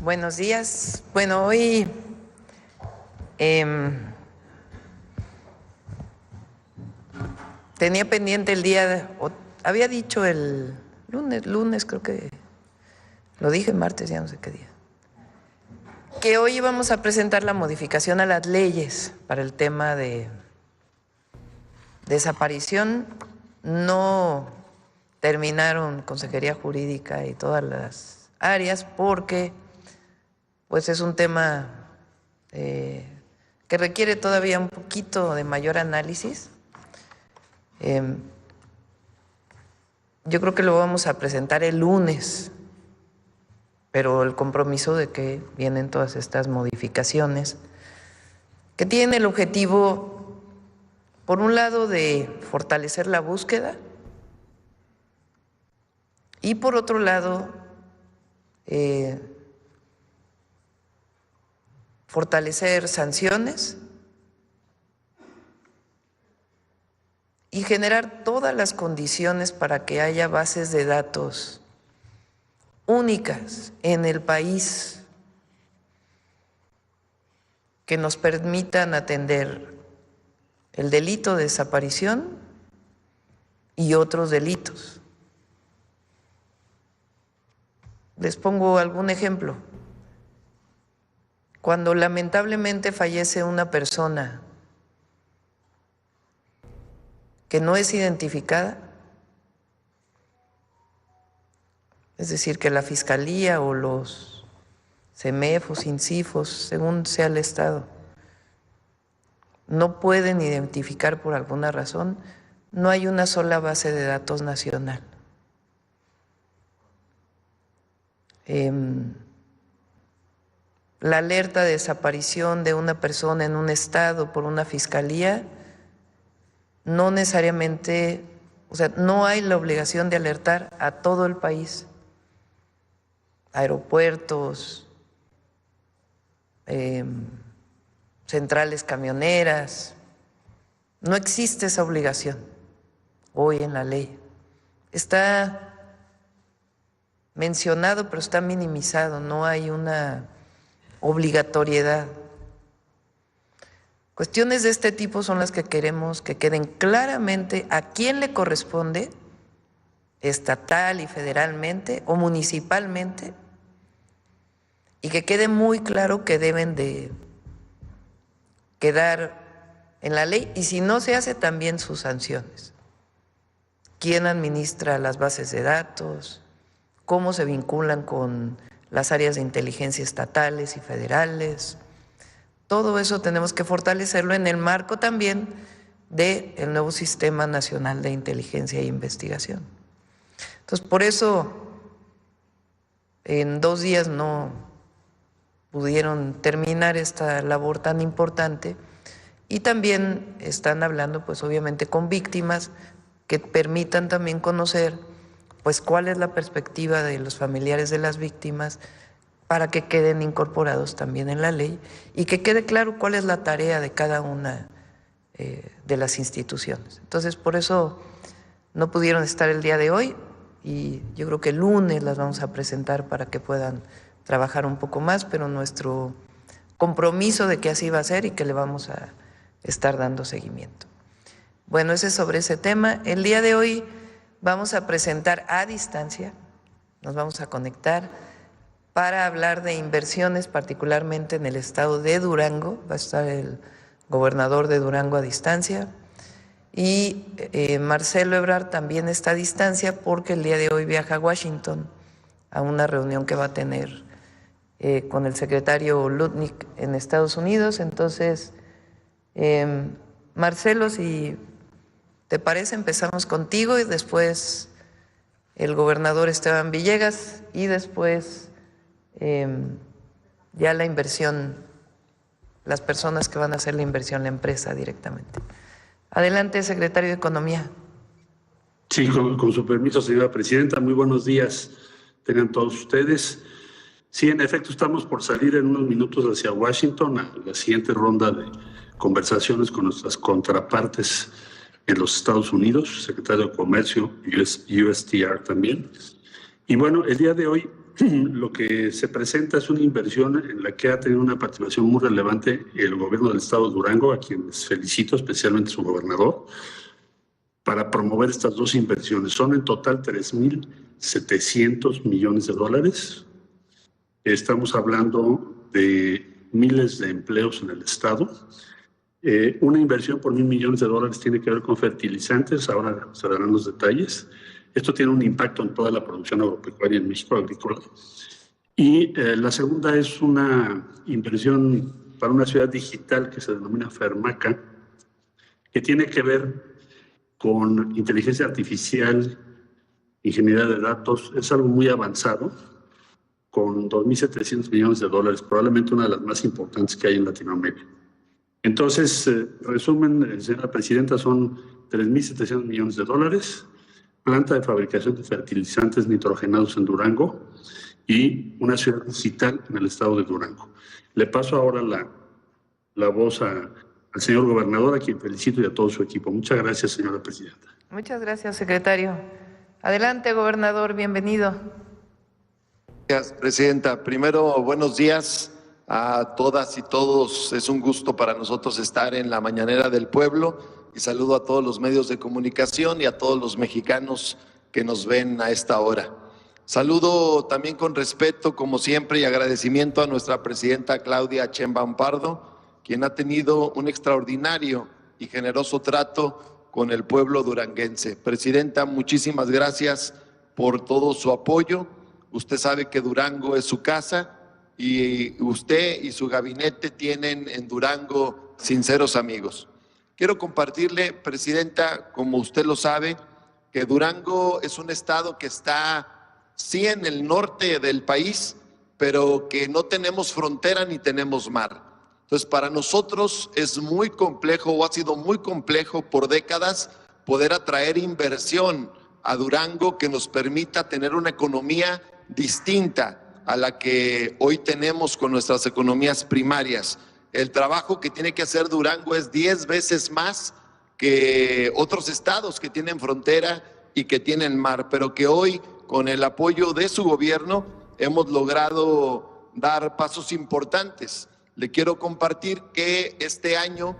Buenos días. Bueno, hoy tenía pendiente el día, había dicho el lunes creo que lo dije, martes, ya no sé qué día, que hoy íbamos a presentar la modificación a las leyes para el tema de desaparición. No terminaron Consejería Jurídica y todas las áreas porque pues es un tema que requiere todavía un poquito de mayor análisis. Yo creo que lo vamos a presentar el lunes, pero el compromiso de que vienen todas estas modificaciones que tienen el objetivo, por un lado, de fortalecer la búsqueda y por otro lado, fortalecer sanciones y generar todas las condiciones para que haya bases de datos únicas en el país que nos permitan atender el delito de desaparición y otros delitos. Les pongo algún ejemplo. Cuando lamentablemente fallece una persona que no es identificada, es decir, que la Fiscalía o los CEMEFOS, INCIFOS, según sea el Estado, no pueden identificar por alguna razón, no hay una sola base de datos nacional. La alerta de desaparición de una persona en un estado por una fiscalía no necesariamente, o sea, no hay la obligación de alertar a todo el país, aeropuertos, centrales camioneras, no existe esa obligación hoy en la ley. Está mencionado, pero está minimizado, no hay una obligatoriedad. Cuestiones de este tipo son las que queremos que queden claramente a quién le corresponde, estatal y federalmente o municipalmente, y que quede muy claro que deben de quedar en la ley, y si no se hace, también sus sanciones. ¿Quién administra las bases de datos? ¿Cómo se vinculan con las áreas de inteligencia estatales y federales? Todo eso tenemos que fortalecerlo en el marco también del nuevo Sistema Nacional de Inteligencia e Investigación. Entonces, por eso en 2 días no pudieron terminar esta labor tan importante, y también están hablando, pues obviamente, con víctimas que permitan también conocer pues cuál es la perspectiva de los familiares de las víctimas para que queden incorporados también en la ley y que quede claro cuál es la tarea de cada una de las instituciones. Entonces, por eso no pudieron estar el día de hoy, y yo creo que el lunes las vamos a presentar para que puedan trabajar un poco más, pero nuestro compromiso de que así va a ser y que le vamos a estar dando seguimiento. Bueno, ese es sobre ese tema. El día de hoy vamos a presentar a distancia, nos vamos a conectar para hablar de inversiones, particularmente en el estado de Durango. Va a estar el gobernador de Durango a distancia, y Marcelo Ebrard también está a distancia porque el día de hoy viaja a Washington a una reunión que va a tener con el secretario Lutnick en Estados Unidos. Entonces, Marcelo, si te parece, empezamos contigo y después el gobernador Esteban Villegas y después ya la inversión, las personas que van a hacer la inversión, la empresa directamente. Adelante, secretario de Economía. Sí, con su permiso, señora presidenta. Muy buenos días tengan todos ustedes. Sí, en efecto, estamos por salir en unos minutos hacia Washington a la siguiente ronda de conversaciones con nuestras contrapartes en los Estados Unidos, secretario de Comercio, USTR también. Y bueno, el día de hoy lo que se presenta es una inversión en la que ha tenido una participación muy relevante el gobierno del estado de Durango, a quienes felicito, especialmente su gobernador, para promover estas dos inversiones. Son en total 3.700 millones de dólares. Estamos hablando de miles de empleos en el estado. Una inversión por 1.000 millones de dólares tiene que ver con fertilizantes, ahora se darán los detalles. Esto tiene un impacto en toda la producción agropecuaria en México, agrícola. Y la segunda es una inversión para una ciudad digital que se denomina Fermaca, que tiene que ver con inteligencia artificial, ingeniería de datos. Es algo muy avanzado, con 2.700 millones de dólares, probablemente una de las más importantes que hay en Latinoamérica. Entonces, resumen, señora presidenta, son 3.700 millones de dólares, planta de fabricación de fertilizantes nitrogenados en Durango y una ciudad digital en el estado de Durango. Le paso ahora la voz al señor gobernador, a quien felicito, y a todo su equipo. Muchas gracias, señora presidenta. Muchas gracias, secretario. Adelante, gobernador, bienvenido. Gracias, presidenta. Primero, buenos días a todas y todos. Es un gusto para nosotros estar en la Mañanera del Pueblo y saludo a todos los medios de comunicación y a todos los mexicanos que nos ven a esta hora. Saludo también con respeto, como siempre, y agradecimiento a nuestra presidenta Claudia Sheinbaum Pardo, quien ha tenido un extraordinario y generoso trato con el pueblo duranguense. Presidenta, muchísimas gracias por todo su apoyo. Usted sabe que Durango es su casa y usted y su gabinete tienen en Durango sinceros amigos. Quiero compartirle, presidenta, como usted lo sabe, que Durango es un estado que está sí en el norte del país, pero que no tenemos frontera ni tenemos mar. Entonces, para nosotros es muy complejo, o ha sido muy complejo por décadas, poder atraer inversión a Durango que nos permita tener una economía distinta a la que hoy tenemos con nuestras economías primarias. El trabajo que tiene que hacer Durango es 10 veces más que otros estados que tienen frontera y que tienen mar, pero que hoy, con el apoyo de su gobierno, hemos logrado dar pasos importantes. Le quiero compartir que este año,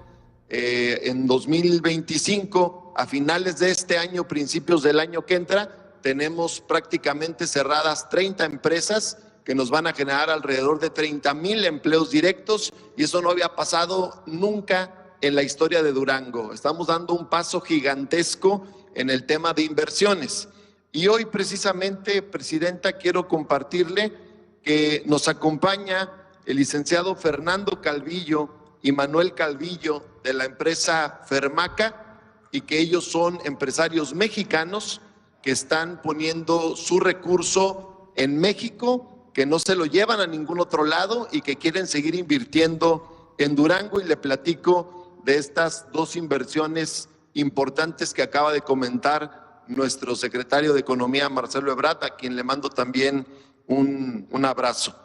en 2025, a finales de este año, principios del año que entra, tenemos prácticamente cerradas 30 empresas que nos van a generar alrededor de 30,000 empleos directos, y eso no había pasado nunca en la historia de Durango. Estamos dando un paso gigantesco en el tema de inversiones. Y hoy precisamente, presidenta, quiero compartirle que nos acompaña el licenciado Fernando Calvillo y Manuel Calvillo de la empresa Fermaca, y que ellos son empresarios mexicanos que están poniendo su recurso en México, que no se lo llevan a ningún otro lado y que quieren seguir invirtiendo en Durango. Y le platico de estas dos inversiones importantes que acaba de comentar nuestro secretario de Economía, Marcelo Ebrard, a quien le mando también un abrazo.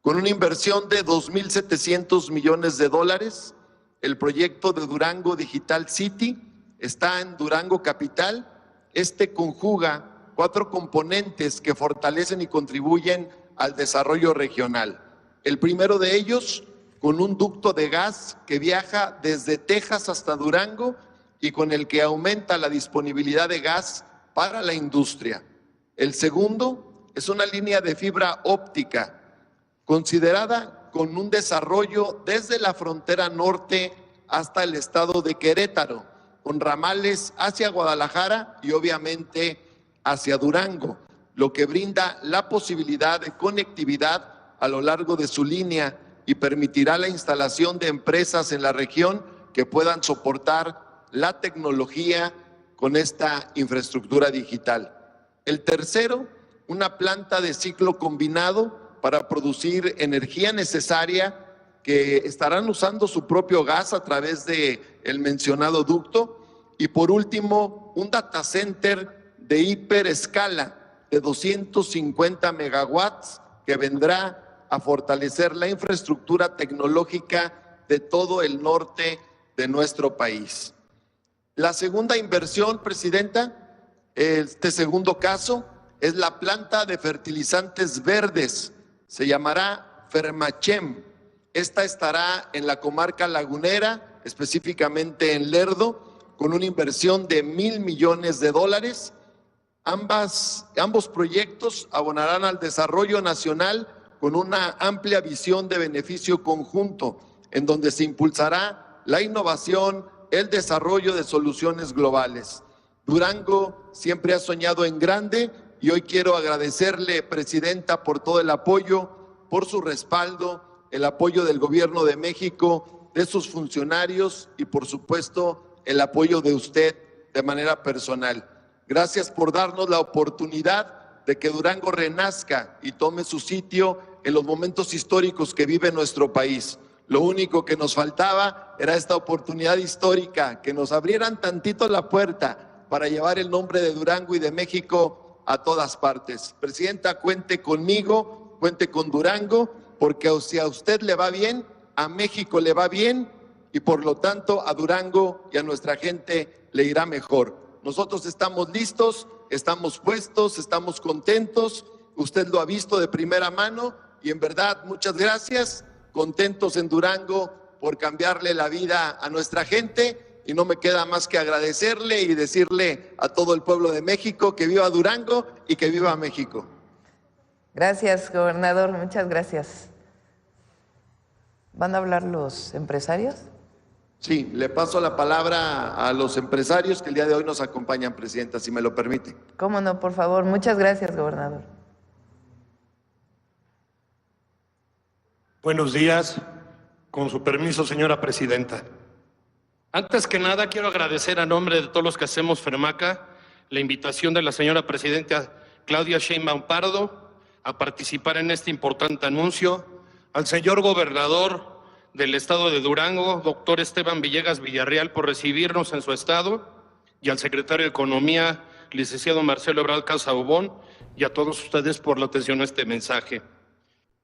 Con una inversión de 2.700 millones de dólares, el proyecto de Durango Digital City está en Durango Capital. Este conjuga 4 componentes que fortalecen y contribuyen al desarrollo regional. El primero de ellos, con un ducto de gas que viaja desde Texas hasta Durango y con el que aumenta la disponibilidad de gas para la industria. El segundo es una línea de fibra óptica considerada con un desarrollo desde la frontera norte hasta el estado de Querétaro, con ramales hacia Guadalajara y obviamente hacia Durango, lo que brinda la posibilidad de conectividad a lo largo de su línea y permitirá la instalación de empresas en la región que puedan soportar la tecnología con esta infraestructura digital. El tercero, una planta de ciclo combinado para producir energía necesaria, que estarán usando su propio gas a través del mencionado ducto. Y por último, un data center de hiperescala de 250 megawatts que vendrá a fortalecer la infraestructura tecnológica de todo el norte de nuestro país. La segunda inversión, presidenta, este segundo caso, es la planta de fertilizantes verdes. Se llamará Fermachem. Esta estará en la comarca lagunera, específicamente en Lerdo, con una inversión de $1,000 millones. Ambos proyectos abonarán al desarrollo nacional con una amplia visión de beneficio conjunto, en donde se impulsará la innovación, el desarrollo de soluciones globales. Durango siempre ha soñado en grande y hoy quiero agradecerle, Presidenta, por todo el apoyo, por su respaldo, el apoyo del Gobierno de México, de sus funcionarios y, por supuesto, el apoyo de usted de manera personal. Gracias por darnos la oportunidad de que Durango renazca y tome su sitio en los momentos históricos que vive nuestro país. Lo único que nos faltaba era esta oportunidad histórica, que nos abrieran tantito la puerta para llevar el nombre de Durango y de México a todas partes. Presidenta, cuente conmigo, cuente con Durango, porque si a usted le va bien, a México le va bien y por lo tanto a Durango y a nuestra gente le irá mejor. Nosotros estamos listos, estamos puestos, estamos contentos. Usted lo ha visto de primera mano y en verdad muchas gracias. Contentos en Durango por cambiarle la vida a nuestra gente y no me queda más que agradecerle y decirle a todo el pueblo de México que viva Durango y que viva México. Gracias, gobernador, muchas gracias. ¿Van a hablar los empresarios? Sí, le paso la palabra a los empresarios que el día de hoy nos acompañan, Presidenta, si me lo permite. Cómo no, por favor. Muchas gracias, gobernador. Buenos días. Con su permiso, señora Presidenta. Antes que nada, quiero agradecer a nombre de todos los que hacemos Fermaca la invitación de la señora Presidenta Claudia Sheinbaum Pardo a participar en este importante anuncio, al señor gobernador del estado de Durango, doctor Esteban Villegas Villarreal, por recibirnos en su estado, y al secretario de Economía, licenciado Marcelo Ebrard Casaubon, y a todos ustedes por la atención a este mensaje.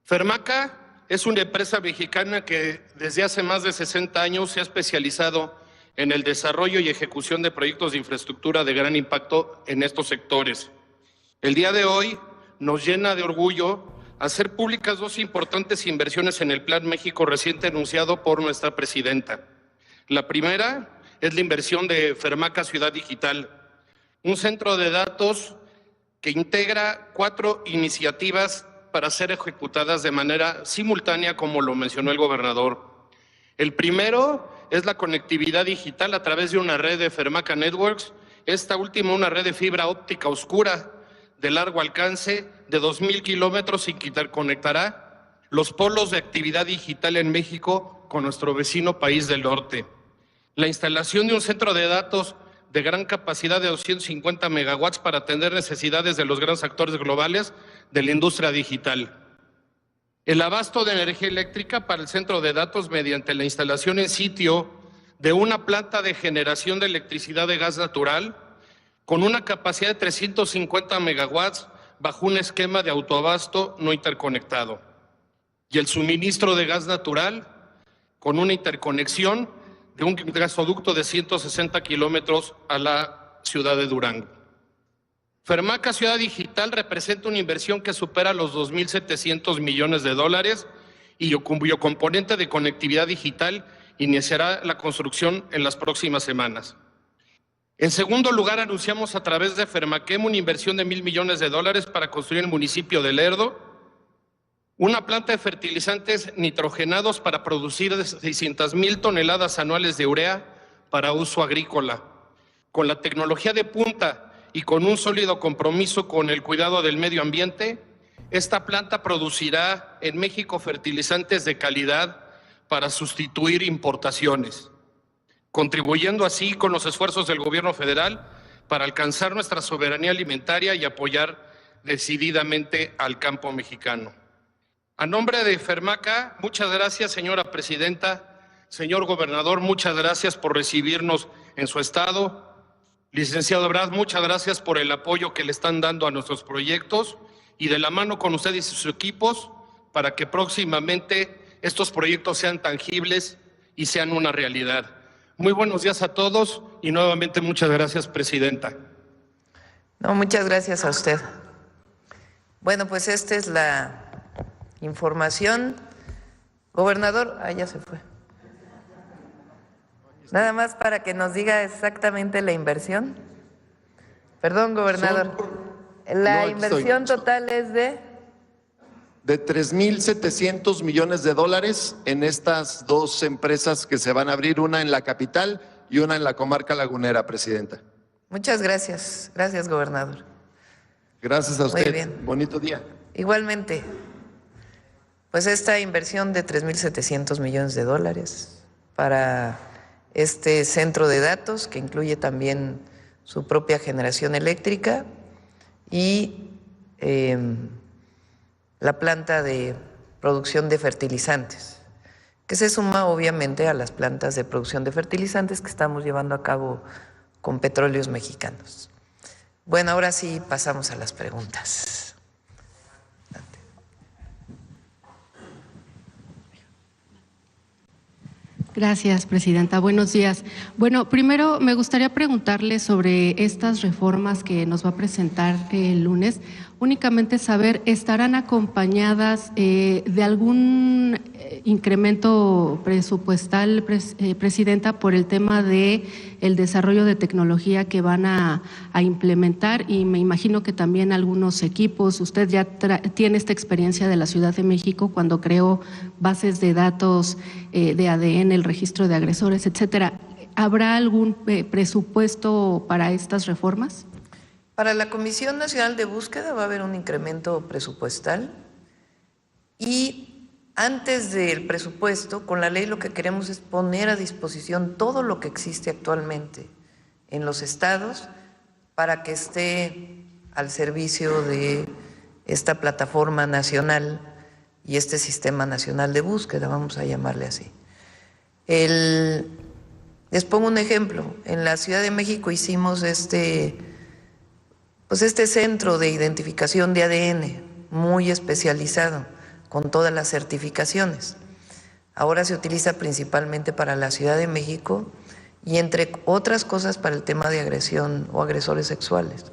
Fermaca es una empresa mexicana que desde hace más de 60 años se ha especializado en el desarrollo y ejecución de proyectos de infraestructura de gran impacto en estos sectores. El día de hoy nos llena de orgullo hacer públicas dos importantes inversiones en el Plan México reciente anunciado por nuestra presidenta. La primera es la inversión de Fermaca Ciudad Digital, un centro de datos que integra 4 iniciativas para ser ejecutadas de manera simultánea, como lo mencionó el gobernador. El primero es la conectividad digital a través de una red de Fermaca Networks, esta última una red de fibra óptica oscura de largo alcance de 2,000 kilómetros y que interconectará los polos de actividad digital en México con nuestro vecino país del norte. La instalación de un centro de datos de gran capacidad de 250 megawatts para atender necesidades de los grandes actores globales de la industria digital. El abasto de energía eléctrica para el centro de datos mediante la instalación en sitio de una planta de generación de electricidad de gas natural con una capacidad de 350 megawatts bajo un esquema de autoabasto no interconectado. Y el suministro de gas natural con una interconexión de un gasoducto de 160 kilómetros a la ciudad de Durango. Fermaca Ciudad Digital representa una inversión que supera los $2,700 millones y cuyo componente de conectividad digital iniciará la construcción en las próximas semanas. En segundo lugar, anunciamos a través de Fermachem una inversión de $1,000 millones para construir en el municipio de Lerdo una planta de fertilizantes nitrogenados para producir 600,000 toneladas anuales de urea para uso agrícola. Con la tecnología de punta y con un sólido compromiso con el cuidado del medio ambiente, esta planta producirá en México fertilizantes de calidad para sustituir importaciones, contribuyendo así con los esfuerzos del gobierno federal para alcanzar nuestra soberanía alimentaria y apoyar decididamente al campo mexicano. A nombre de Fermaca, muchas gracias, señora presidenta, señor gobernador, muchas gracias por recibirnos en su estado. Licenciado Ebrard, muchas gracias por el apoyo que le están dando a nuestros proyectos y de la mano con ustedes y sus equipos para que próximamente estos proyectos sean tangibles y sean una realidad. Muy buenos días a todos y nuevamente muchas gracias, presidenta. No, muchas gracias a usted. Bueno, pues esta es la información. Gobernador, ya se fue. Nada más para que nos diga exactamente la inversión. Perdón, gobernador. La inversión total es de 3.700 millones de dólares en estas dos empresas que se van a abrir, una en la capital y una en la comarca lagunera, presidenta. Muchas gracias. Gracias, gobernador. Gracias a usted. Muy bien. Bonito día. Igualmente, pues esta inversión de 3.700 millones de dólares para este centro de datos que incluye también su propia generación eléctrica y la planta de producción de fertilizantes, que se suma obviamente a las plantas de producción de fertilizantes que estamos llevando a cabo con Petróleos Mexicanos. Bueno, ahora sí pasamos a las preguntas. Gracias, presidenta. Buenos días. Bueno, primero me gustaría preguntarle sobre estas reformas que nos va a presentar el lunes. Únicamente saber, ¿estarán acompañadas de algún incremento presupuestal, presidenta, por el tema de el desarrollo de tecnología que van a implementar? Y me imagino que también algunos equipos. Usted ya tiene esta experiencia de la Ciudad de México cuando creó bases de datos de ADN, el registro de agresores, etcétera. ¿Habrá algún presupuesto para estas reformas? Para la Comisión Nacional de Búsqueda va a haber un incremento presupuestal y antes del presupuesto, con la ley lo que queremos es poner a disposición todo lo que existe actualmente en los estados para que esté al servicio de esta plataforma nacional y este sistema nacional de búsqueda, vamos a llamarle así. Les pongo un ejemplo. En la Ciudad de México hicimos este centro de identificación de ADN muy especializado, con todas las certificaciones. Ahora se utiliza principalmente para la Ciudad de México y entre otras cosas para el tema de agresión o agresores sexuales.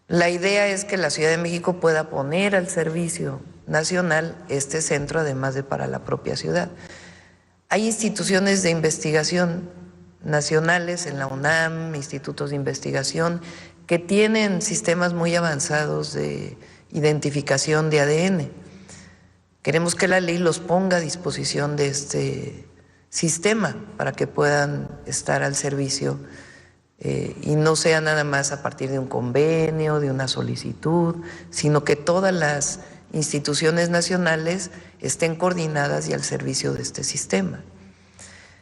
La idea es que la Ciudad de México pueda poner al servicio nacional este centro, además de para la propia ciudad. Hay instituciones de investigación nacionales en la UNAM, institutos de investigación, que tienen sistemas muy avanzados de identificación de ADN. Queremos que la ley los ponga a disposición de este sistema para que puedan estar al servicio y no sea nada más a partir de un convenio, de una solicitud, sino que todas las instituciones nacionales estén coordinadas y al servicio de este sistema.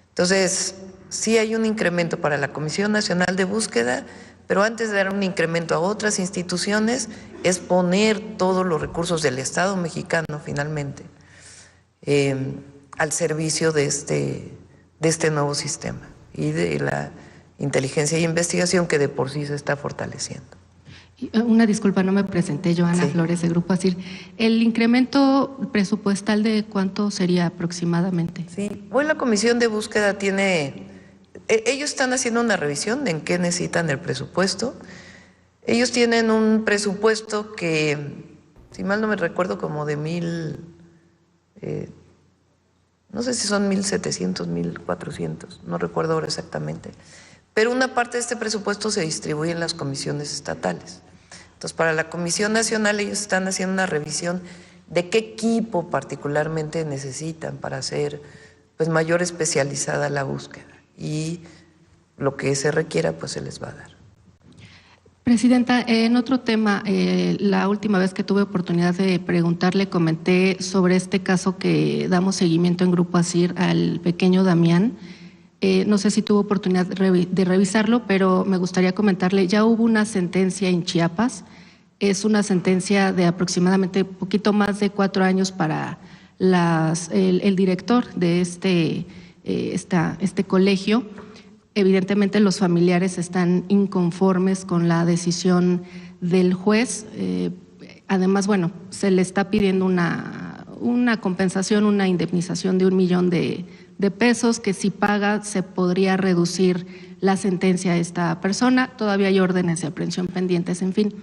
Entonces, sí hay un incremento para la Comisión Nacional de Búsqueda, pero antes de dar un incremento a otras instituciones es poner todos los recursos del Estado mexicano finalmente al servicio de este nuevo sistema y de la inteligencia y investigación que de por sí se está fortaleciendo. Una disculpa, no me presenté, Joana Sí. Flores, de Grupo ASIR. ¿El incremento presupuestal de cuánto sería aproximadamente? Sí, hoy la Comisión de Búsqueda ellos están haciendo una revisión de en qué necesitan el presupuesto. Ellos tienen un presupuesto que, si mal no me recuerdo, como de no sé si son 1.700, 1.400, no recuerdo ahora exactamente. Pero una parte de este presupuesto se distribuye en las comisiones estatales. Entonces, para la Comisión Nacional ellos están haciendo una revisión de qué equipo particularmente necesitan para hacer mayor especializada la búsqueda. Y lo que se requiera, pues se les va a dar. Presidenta, en otro tema, la última vez que tuve oportunidad de preguntarle, comenté sobre este caso que damos seguimiento en Grupo ASIR al pequeño Damián. No sé si tuvo oportunidad de revisarlo, pero me gustaría comentarle, ya hubo una sentencia en Chiapas, es una sentencia de aproximadamente poquito más de 4 años para el director de este colegio. Evidentemente los familiares están inconformes con la decisión del juez. Además, bueno, se le está pidiendo una compensación, una indemnización de $1 millón de pesos, que si paga se podría reducir la sentencia a esta persona. Todavía hay órdenes de aprehensión pendientes, en fin.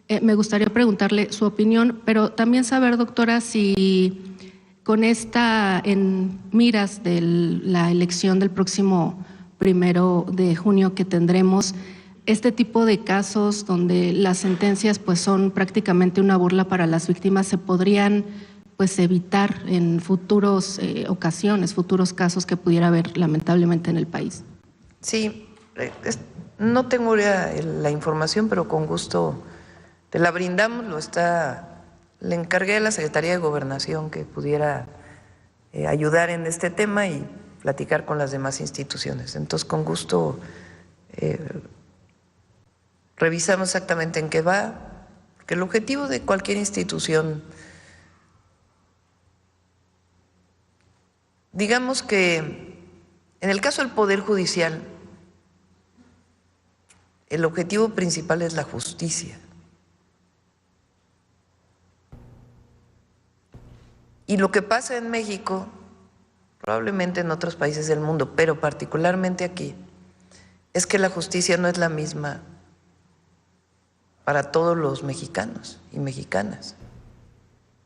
Me gustaría preguntarle su opinión, pero también saber, doctora, si con esta en miras de la elección del próximo 1 de junio que tendremos, este tipo de casos donde las sentencias pues son prácticamente una burla para las víctimas, se podrían pues evitar en futuros ocasiones, futuros casos que pudiera haber lamentablemente en el país. Sí, no tengo la información, pero con gusto te la brindamos. Le encargué a la Secretaría de Gobernación que pudiera ayudar en este tema y platicar con las demás instituciones. Entonces, con gusto revisamos exactamente en qué va, porque el objetivo de cualquier institución, digamos que en el caso del Poder Judicial, el objetivo principal es la justicia. Y lo que pasa en México, probablemente en otros países del mundo, pero particularmente aquí, es que la justicia no es la misma para todos los mexicanos y mexicanas.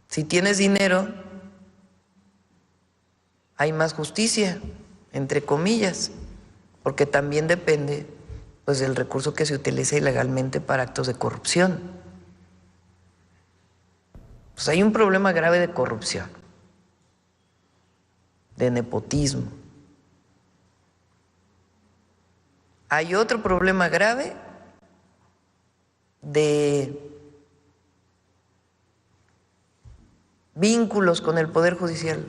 Si tienes dinero, hay más justicia, entre comillas, porque también depende pues del recurso que se utiliza ilegalmente para actos de corrupción. Pues hay un problema grave de corrupción, de nepotismo. Hay otro problema grave de vínculos con el Poder Judicial.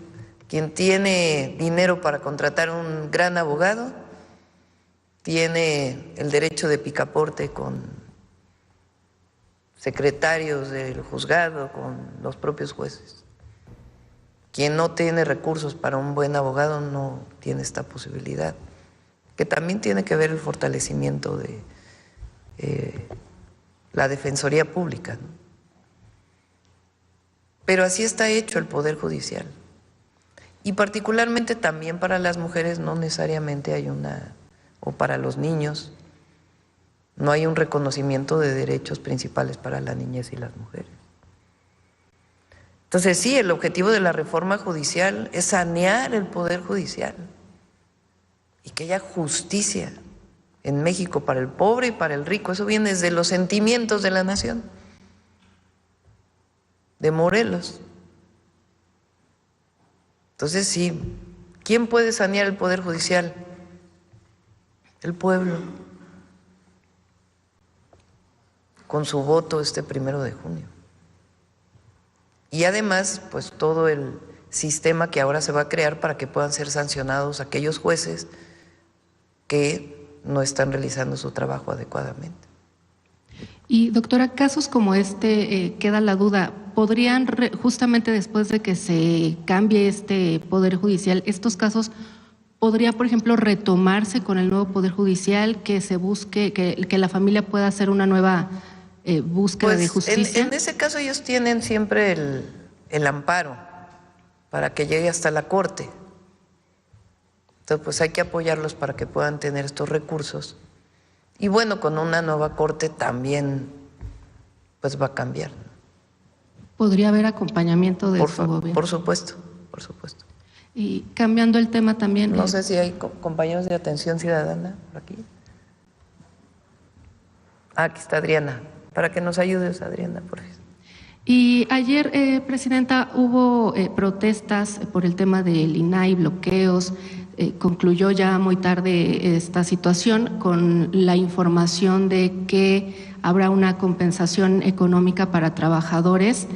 Quien tiene dinero para contratar un gran abogado tiene el derecho de picaporte con secretarios del juzgado, con los propios jueces. Quien no tiene recursos para un buen abogado no tiene esta posibilidad, que también tiene que ver el fortalecimiento de la Defensoría Pública, ¿no? Pero así está hecho el Poder Judicial. Y particularmente también para las mujeres no necesariamente hay o para los niños, no hay un reconocimiento de derechos principales para la niñez y las mujeres. Entonces sí, el objetivo de la reforma judicial es sanear el Poder Judicial y que haya justicia en México para el pobre y para el rico. Eso viene desde los sentimientos de la nación, de Morelos. Entonces sí, ¿quién puede sanear el Poder Judicial? El pueblo, con su voto este 1 de junio. Y además, pues todo el sistema que ahora se va a crear para que puedan ser sancionados aquellos jueces que no están realizando su trabajo adecuadamente. Y doctora, casos como este, queda la duda, ¿podrían justamente después de que se cambie este Poder Judicial, estos casos podría, por ejemplo, retomarse con el nuevo Poder Judicial, que se busque, que la familia pueda hacer una nueva búsqueda de justicia? En ese caso ellos tienen siempre el amparo para que llegue hasta la Corte. Entonces, pues hay que apoyarlos para que puedan tener estos recursos. Y bueno, con una nueva Corte también pues va a cambiar. ¿Podría haber acompañamiento de su gobierno? Por supuesto, por supuesto. Y cambiando el tema también… No sé si hay compañeros de Atención Ciudadana por aquí. Aquí está Adriana. Para que nos ayudes, Adriana, por favor. Y ayer, Presidenta, hubo protestas por el tema del INAI, bloqueos. Concluyó ya muy tarde esta situación con la información de que habrá una compensación económica para trabajadores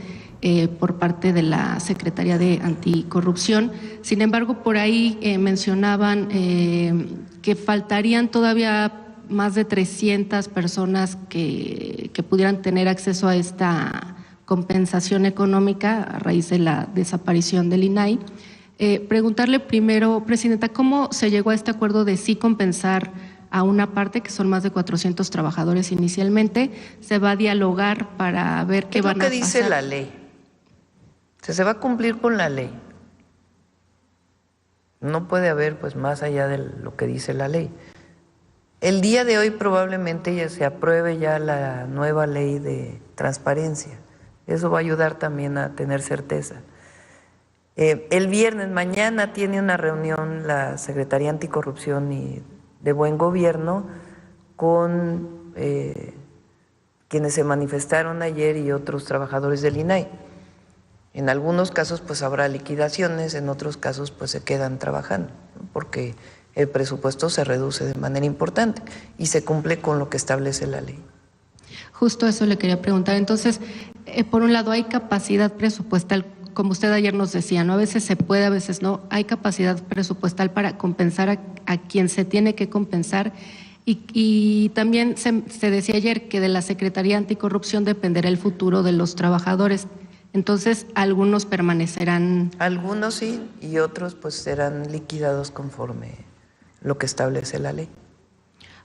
por parte de la Secretaría de Anticorrupción. Sin embargo, por ahí mencionaban que faltarían todavía más de 300 personas que pudieran tener acceso a esta compensación económica a raíz de la desaparición del INAI. Preguntarle primero, Presidenta, ¿cómo se llegó a este acuerdo de sí compensar a una parte, que son más de 400 trabajadores inicialmente? ¿Se va a dialogar para ver qué van a pasar? Es lo que dice la ley. Se va a cumplir con la ley. No puede haber pues más allá de lo que dice la ley. El día de hoy probablemente ya se apruebe ya la nueva ley de transparencia. Eso va a ayudar también a tener certeza. El viernes, mañana, tiene una reunión la Secretaría Anticorrupción y de Buen Gobierno con quienes se manifestaron ayer y otros trabajadores del INAI. En algunos casos pues habrá liquidaciones, en otros casos pues se quedan trabajando, ¿no? Porque el presupuesto se reduce de manera importante y se cumple con lo que establece la ley. Justo eso le quería preguntar. Entonces, por un lado, hay capacidad presupuestal, como usted ayer nos decía, ¿no? A veces se puede, a veces no. Hay capacidad presupuestal para compensar a quien se tiene que compensar. Y también se decía ayer que de la Secretaría Anticorrupción dependerá el futuro de los trabajadores. Entonces, algunos permanecerán. Algunos sí, y otros pues serán liquidados conforme lo que establece la ley.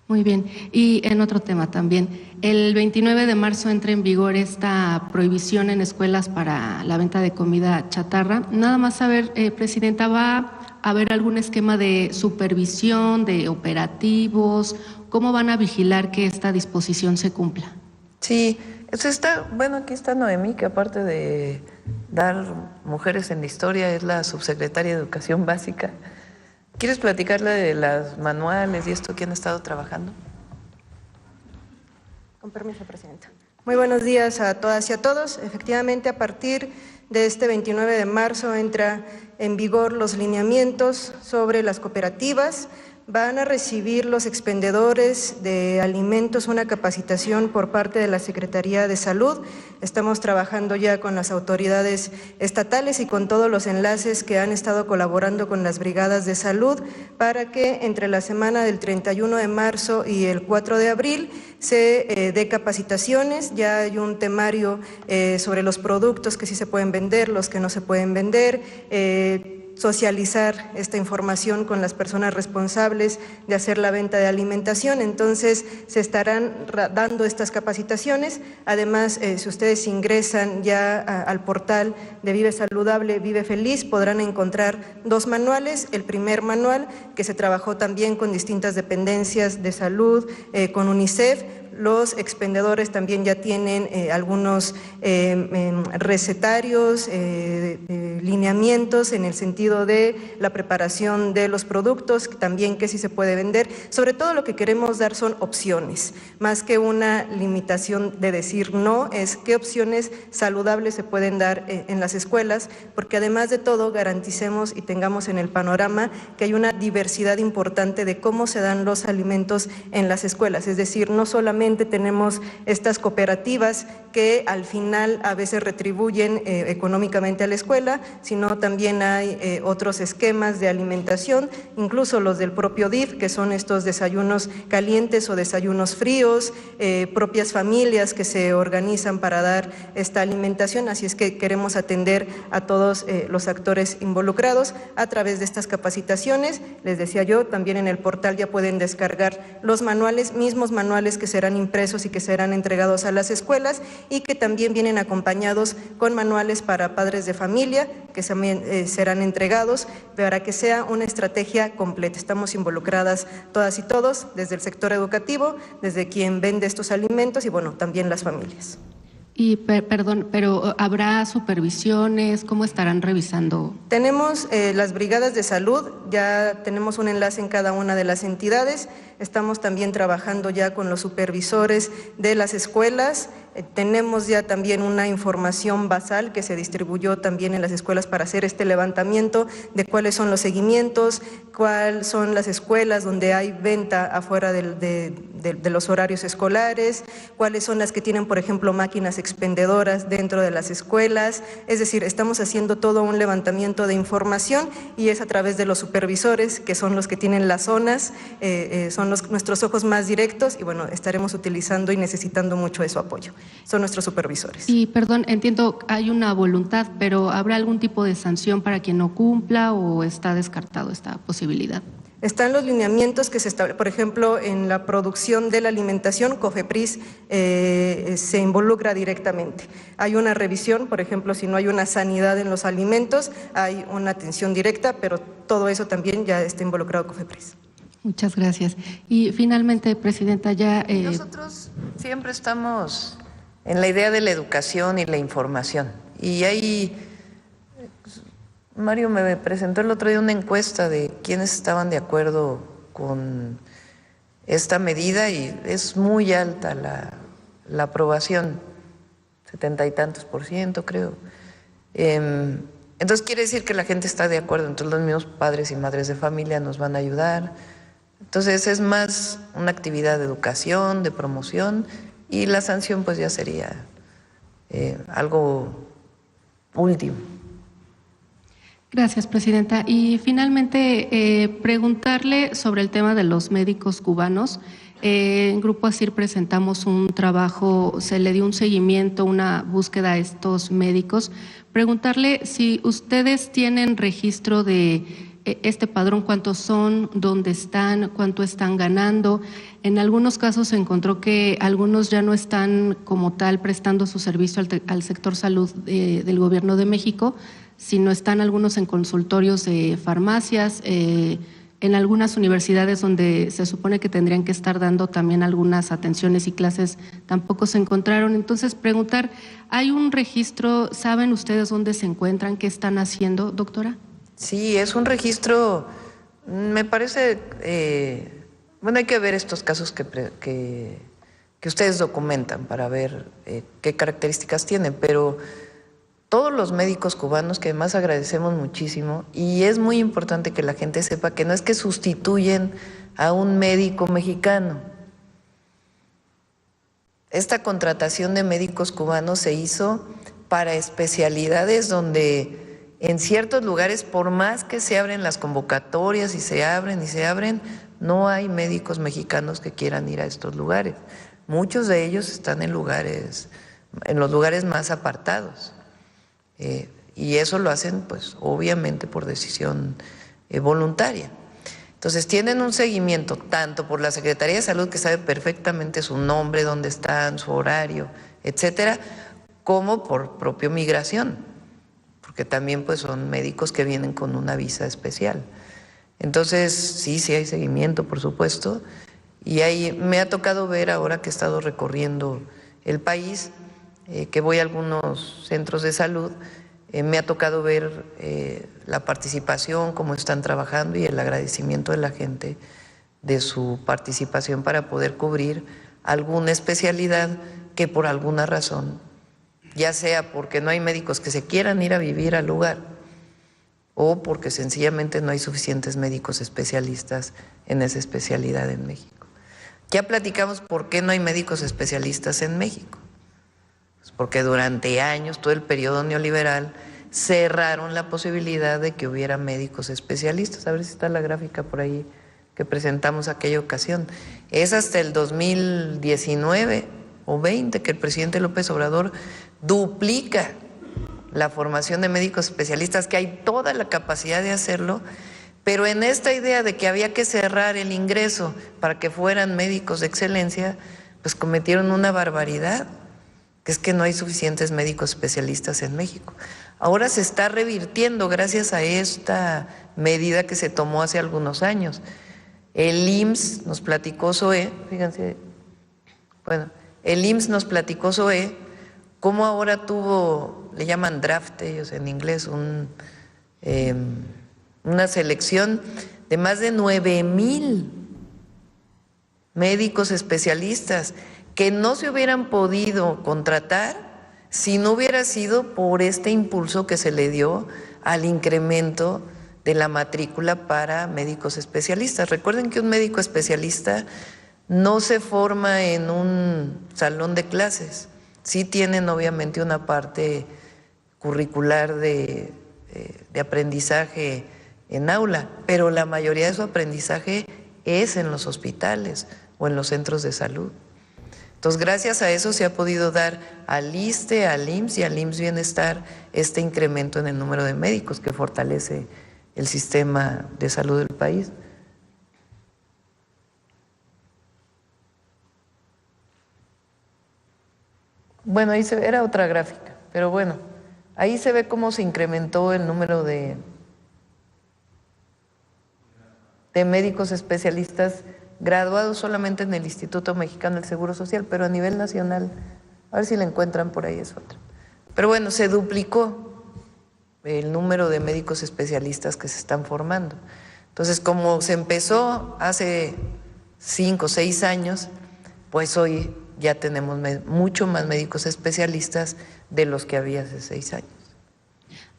Muy bien. Y en otro tema también, el 29 de marzo entra en vigor esta prohibición en escuelas para la venta de comida chatarra. Nada más saber, Presidenta, ¿va a haber algún esquema de supervisión, de operativos? ¿Cómo van a vigilar que esta disposición se cumpla? Sí, eso está, bueno, aquí está Noemí, que aparte de dar Mujeres en la Historia, es la subsecretaria de Educación Básica. ¿Quieres platicarle de las manuales y esto que han estado trabajando? Con permiso, Presidenta. Muy buenos días a todas y a todos. Efectivamente, a partir de este 29 de marzo entra en vigor los lineamientos sobre las cooperativas. Van a recibir los expendedores de alimentos una capacitación por parte de la Secretaría de Salud. Estamos trabajando ya con las autoridades estatales y con todos los enlaces que han estado colaborando con las brigadas de salud para que entre la semana del 31 de marzo y el 4 de abril se dé capacitaciones. Ya hay un temario sobre los productos que sí se pueden vender, los que no se pueden vender, socializar esta información con las personas responsables de hacer la venta de alimentación. Entonces se estarán dando estas capacitaciones. Además, si ustedes ingresan ya al portal de Vive Saludable, Vive Feliz, podrán encontrar 2 manuales. El primer manual, que se trabajó también con distintas dependencias de salud, con UNICEF. Los expendedores también ya tienen algunos recetarios, lineamientos en el sentido de la preparación de los productos, también que sí se puede vender. Sobre todo lo que queremos dar son opciones, más que una limitación de decir no, es qué opciones saludables se pueden dar en las escuelas, porque además de todo garanticemos y tengamos en el panorama que hay una diversidad importante de cómo se dan los alimentos en las escuelas, es decir, no solamente tenemos estas cooperativas que al final a veces retribuyen económicamente a la escuela, sino también hay otros esquemas de alimentación, incluso los del propio DIF, que son estos desayunos calientes o desayunos fríos, propias familias que se organizan para dar esta alimentación. Así es que queremos atender a todos los actores involucrados a través de estas capacitaciones. Les decía yo, también en el portal ya pueden descargar los manuales, mismos manuales que serán impresos y que serán entregados a las escuelas y que también vienen acompañados con manuales para padres de familia que también serán entregados para que sea una estrategia completa. Estamos involucradas todas y todos, desde el sector educativo, desde quien vende estos alimentos y bueno, también las familias. Y perdón, pero ¿habrá supervisiones? ¿Cómo estarán revisando? Tenemos las brigadas de salud, ya tenemos un enlace en cada una de las entidades. Estamos también trabajando ya con los supervisores de las escuelas. Tenemos ya también una información basal que se distribuyó también en las escuelas para hacer este levantamiento de cuáles son los seguimientos, cuáles son las escuelas donde hay venta afuera de los horarios escolares, cuáles son las que tienen, por ejemplo, máquinas expendedoras dentro de las escuelas. Es decir, estamos haciendo todo un levantamiento de información y es a través de los supervisores, que son los que tienen las zonas, son nuestros ojos más directos y bueno, estaremos utilizando y necesitando mucho de su apoyo. Son nuestros supervisores. Y perdón, entiendo, hay una voluntad, pero ¿habrá algún tipo de sanción para quien no cumpla o está descartado esta posibilidad? Están los lineamientos que se establecen, por ejemplo, en la producción de la alimentación, COFEPRIS se involucra directamente. Hay una revisión, por ejemplo, si no hay una sanidad en los alimentos, hay una atención directa, pero todo eso también ya está involucrado COFEPRIS. Muchas gracias. Y finalmente, Presidenta, ya… Nosotros siempre estamos en la idea de la educación y la información. Y ahí, Mario me presentó el otro día una encuesta de quiénes estaban de acuerdo con esta medida y es muy alta la aprobación, 70 y tantos %, creo. Entonces quiere decir que la gente está de acuerdo, entonces los mismos padres y madres de familia nos van a ayudar. Entonces es más una actividad de educación, de promoción, y la sanción pues ya sería algo último. Gracias, Presidenta. Y finalmente, preguntarle sobre el tema de los médicos cubanos. En Grupo ASIR presentamos un trabajo, se le dio un seguimiento, una búsqueda a estos médicos. Preguntarle si ustedes tienen registro de este padrón, cuántos son, dónde están, cuánto están ganando. En algunos casos se encontró que algunos ya no están como tal prestando su servicio al sector salud del Gobierno de México, sino están algunos en consultorios de farmacias, en algunas universidades donde se supone que tendrían que estar dando también algunas atenciones y clases, tampoco se encontraron. Entonces, preguntar, ¿hay un registro? ¿Saben ustedes dónde se encuentran? ¿Qué están haciendo, doctora? Sí, es un registro, me parece, bueno, hay que ver estos casos que ustedes documentan para ver qué características tienen, pero todos los médicos cubanos, que además agradecemos muchísimo, y es muy importante que la gente sepa que no es que sustituyen a un médico mexicano. Esta contratación de médicos cubanos se hizo para especialidades donde en ciertos lugares, por más que se abren las convocatorias y se abren, no hay médicos mexicanos que quieran ir a estos lugares. Muchos de ellos están en los lugares más apartados. Y eso lo hacen, pues, obviamente por decisión voluntaria. Entonces, tienen un seguimiento tanto por la Secretaría de Salud, que sabe perfectamente su nombre, dónde están, su horario, etcétera, como por propio Migración, porque también pues son médicos que vienen con una visa especial. Entonces, sí hay seguimiento, por supuesto, y ahí me ha tocado ver, ahora que he estado recorriendo el país, que voy a algunos centros de salud, me ha tocado ver la participación, cómo están trabajando y el agradecimiento de la gente de su participación para poder cubrir alguna especialidad que por alguna razón, ya sea porque no hay médicos que se quieran ir a vivir al lugar o porque sencillamente no hay suficientes médicos especialistas en esa especialidad en México. Ya platicamos por qué no hay médicos especialistas en México. Pues porque durante años, todo el periodo neoliberal, cerraron la posibilidad de que hubiera médicos especialistas. A ver si está la gráfica por ahí que presentamos aquella ocasión. Es hasta el 2019 o 20 que el presidente López Obrador duplica la formación de médicos especialistas, que hay toda la capacidad de hacerlo, pero en esta idea de que había que cerrar el ingreso para que fueran médicos de excelencia, pues cometieron una barbaridad, que es que no hay suficientes médicos especialistas en México. Ahora se está revirtiendo gracias a esta medida que se tomó hace algunos años. El IMSS nos platicó, Zoé, fíjense, bueno, el IMSS nos platicó, Zoé, cómo ahora tuvo, le llaman draft ellos en inglés, una selección de más de 9,000 médicos especialistas que no se hubieran podido contratar si no hubiera sido por este impulso que se le dio al incremento de la matrícula para médicos especialistas. Recuerden que un médico especialista no se forma en un salón de clases. Sí tienen obviamente una parte curricular de aprendizaje en aula, pero la mayoría de su aprendizaje es en los hospitales o en los centros de salud. Entonces, gracias a eso se ha podido dar al ISSSTE, al IMSS y al IMSS Bienestar este incremento en el número de médicos que fortalece el sistema de salud del país. Bueno, ahí se ve, era otra gráfica, pero bueno, ahí se ve cómo se incrementó el número de de médicos especialistas graduados solamente en el Instituto Mexicano del Seguro Social, pero a nivel nacional, a ver si la encuentran por ahí, es otra. Pero bueno, se duplicó el número de médicos especialistas que se están formando. Entonces, como se empezó hace 5 o 6 años, pues hoy ya tenemos mucho más médicos especialistas de los que había hace 6 años.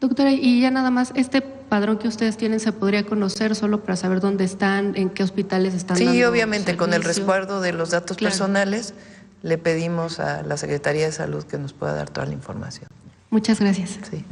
Doctora, y ya nada más, ¿este padrón que ustedes tienen se podría conocer solo para saber dónde están, en qué hospitales están dando Sí, obviamente, servicio? con el resguardo de los datos personales, le pedimos a la Secretaría de Salud que nos pueda dar toda la información. Muchas gracias. Sí.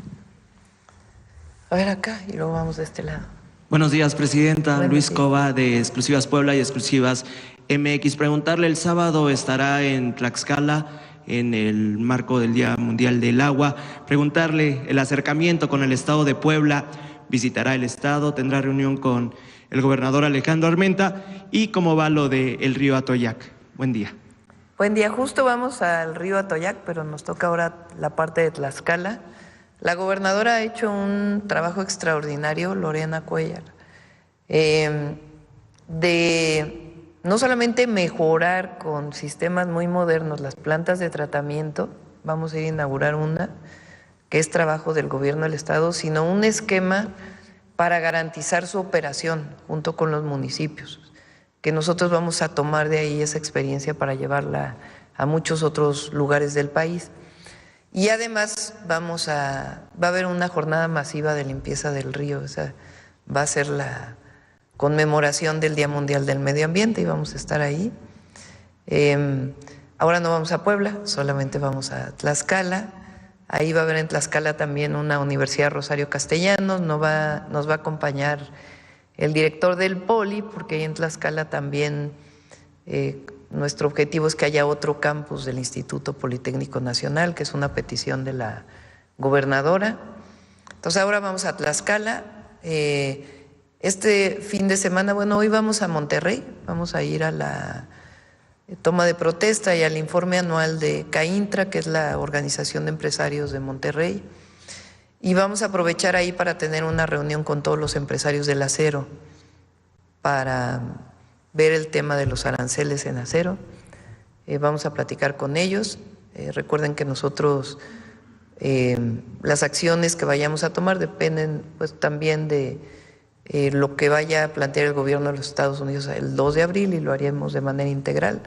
A ver acá, y luego vamos de este lado. Buenos días, Presidenta. Buenos Luis días. Cova, de Exclusivas Puebla y Exclusivas MX. Preguntarle, el sábado estará en Tlaxcala en el marco del Día Mundial del Agua. Preguntarle el acercamiento con el Estado de Puebla, visitará el Estado, tendrá reunión con el gobernador Alejandro Armenta, y cómo va lo del río Atoyac. Buen día. Buen día, justo vamos al río Atoyac, pero nos toca ahora la parte de Tlaxcala. La gobernadora ha hecho un trabajo extraordinario, Lorena Cuellar, de no solamente mejorar con sistemas muy modernos las plantas de tratamiento, vamos a ir a inaugurar una, que es trabajo del gobierno del estado, sino un esquema para garantizar su operación junto con los municipios, que nosotros vamos a tomar de ahí esa experiencia para llevarla a muchos otros lugares del país. Y además va a haber una jornada masiva de limpieza del río, o sea, va a ser la conmemoración del Día Mundial del Medio Ambiente y vamos a estar ahí. Ahora no vamos a Puebla, solamente vamos a Tlaxcala. Ahí va a haber en Tlaxcala también una Universidad Rosario Castellanos, nos va a acompañar el director del Poli, porque ahí en Tlaxcala también nuestro objetivo es que haya otro campus del Instituto Politécnico Nacional, que es una petición de la gobernadora. Entonces ahora vamos a Tlaxcala. Este fin de semana, bueno, hoy vamos a Monterrey, vamos a ir a la toma de protesta y al informe anual de CAINTRA, que es la Organización de Empresarios de Monterrey, y vamos a aprovechar ahí para tener una reunión con todos los empresarios del acero para ver el tema de los aranceles en acero. Vamos a platicar con ellos. Recuerden que nosotros las acciones que vayamos a tomar dependen pues también de lo que vaya a plantear el gobierno de los Estados Unidos el 2 de abril, y lo haremos de manera integral.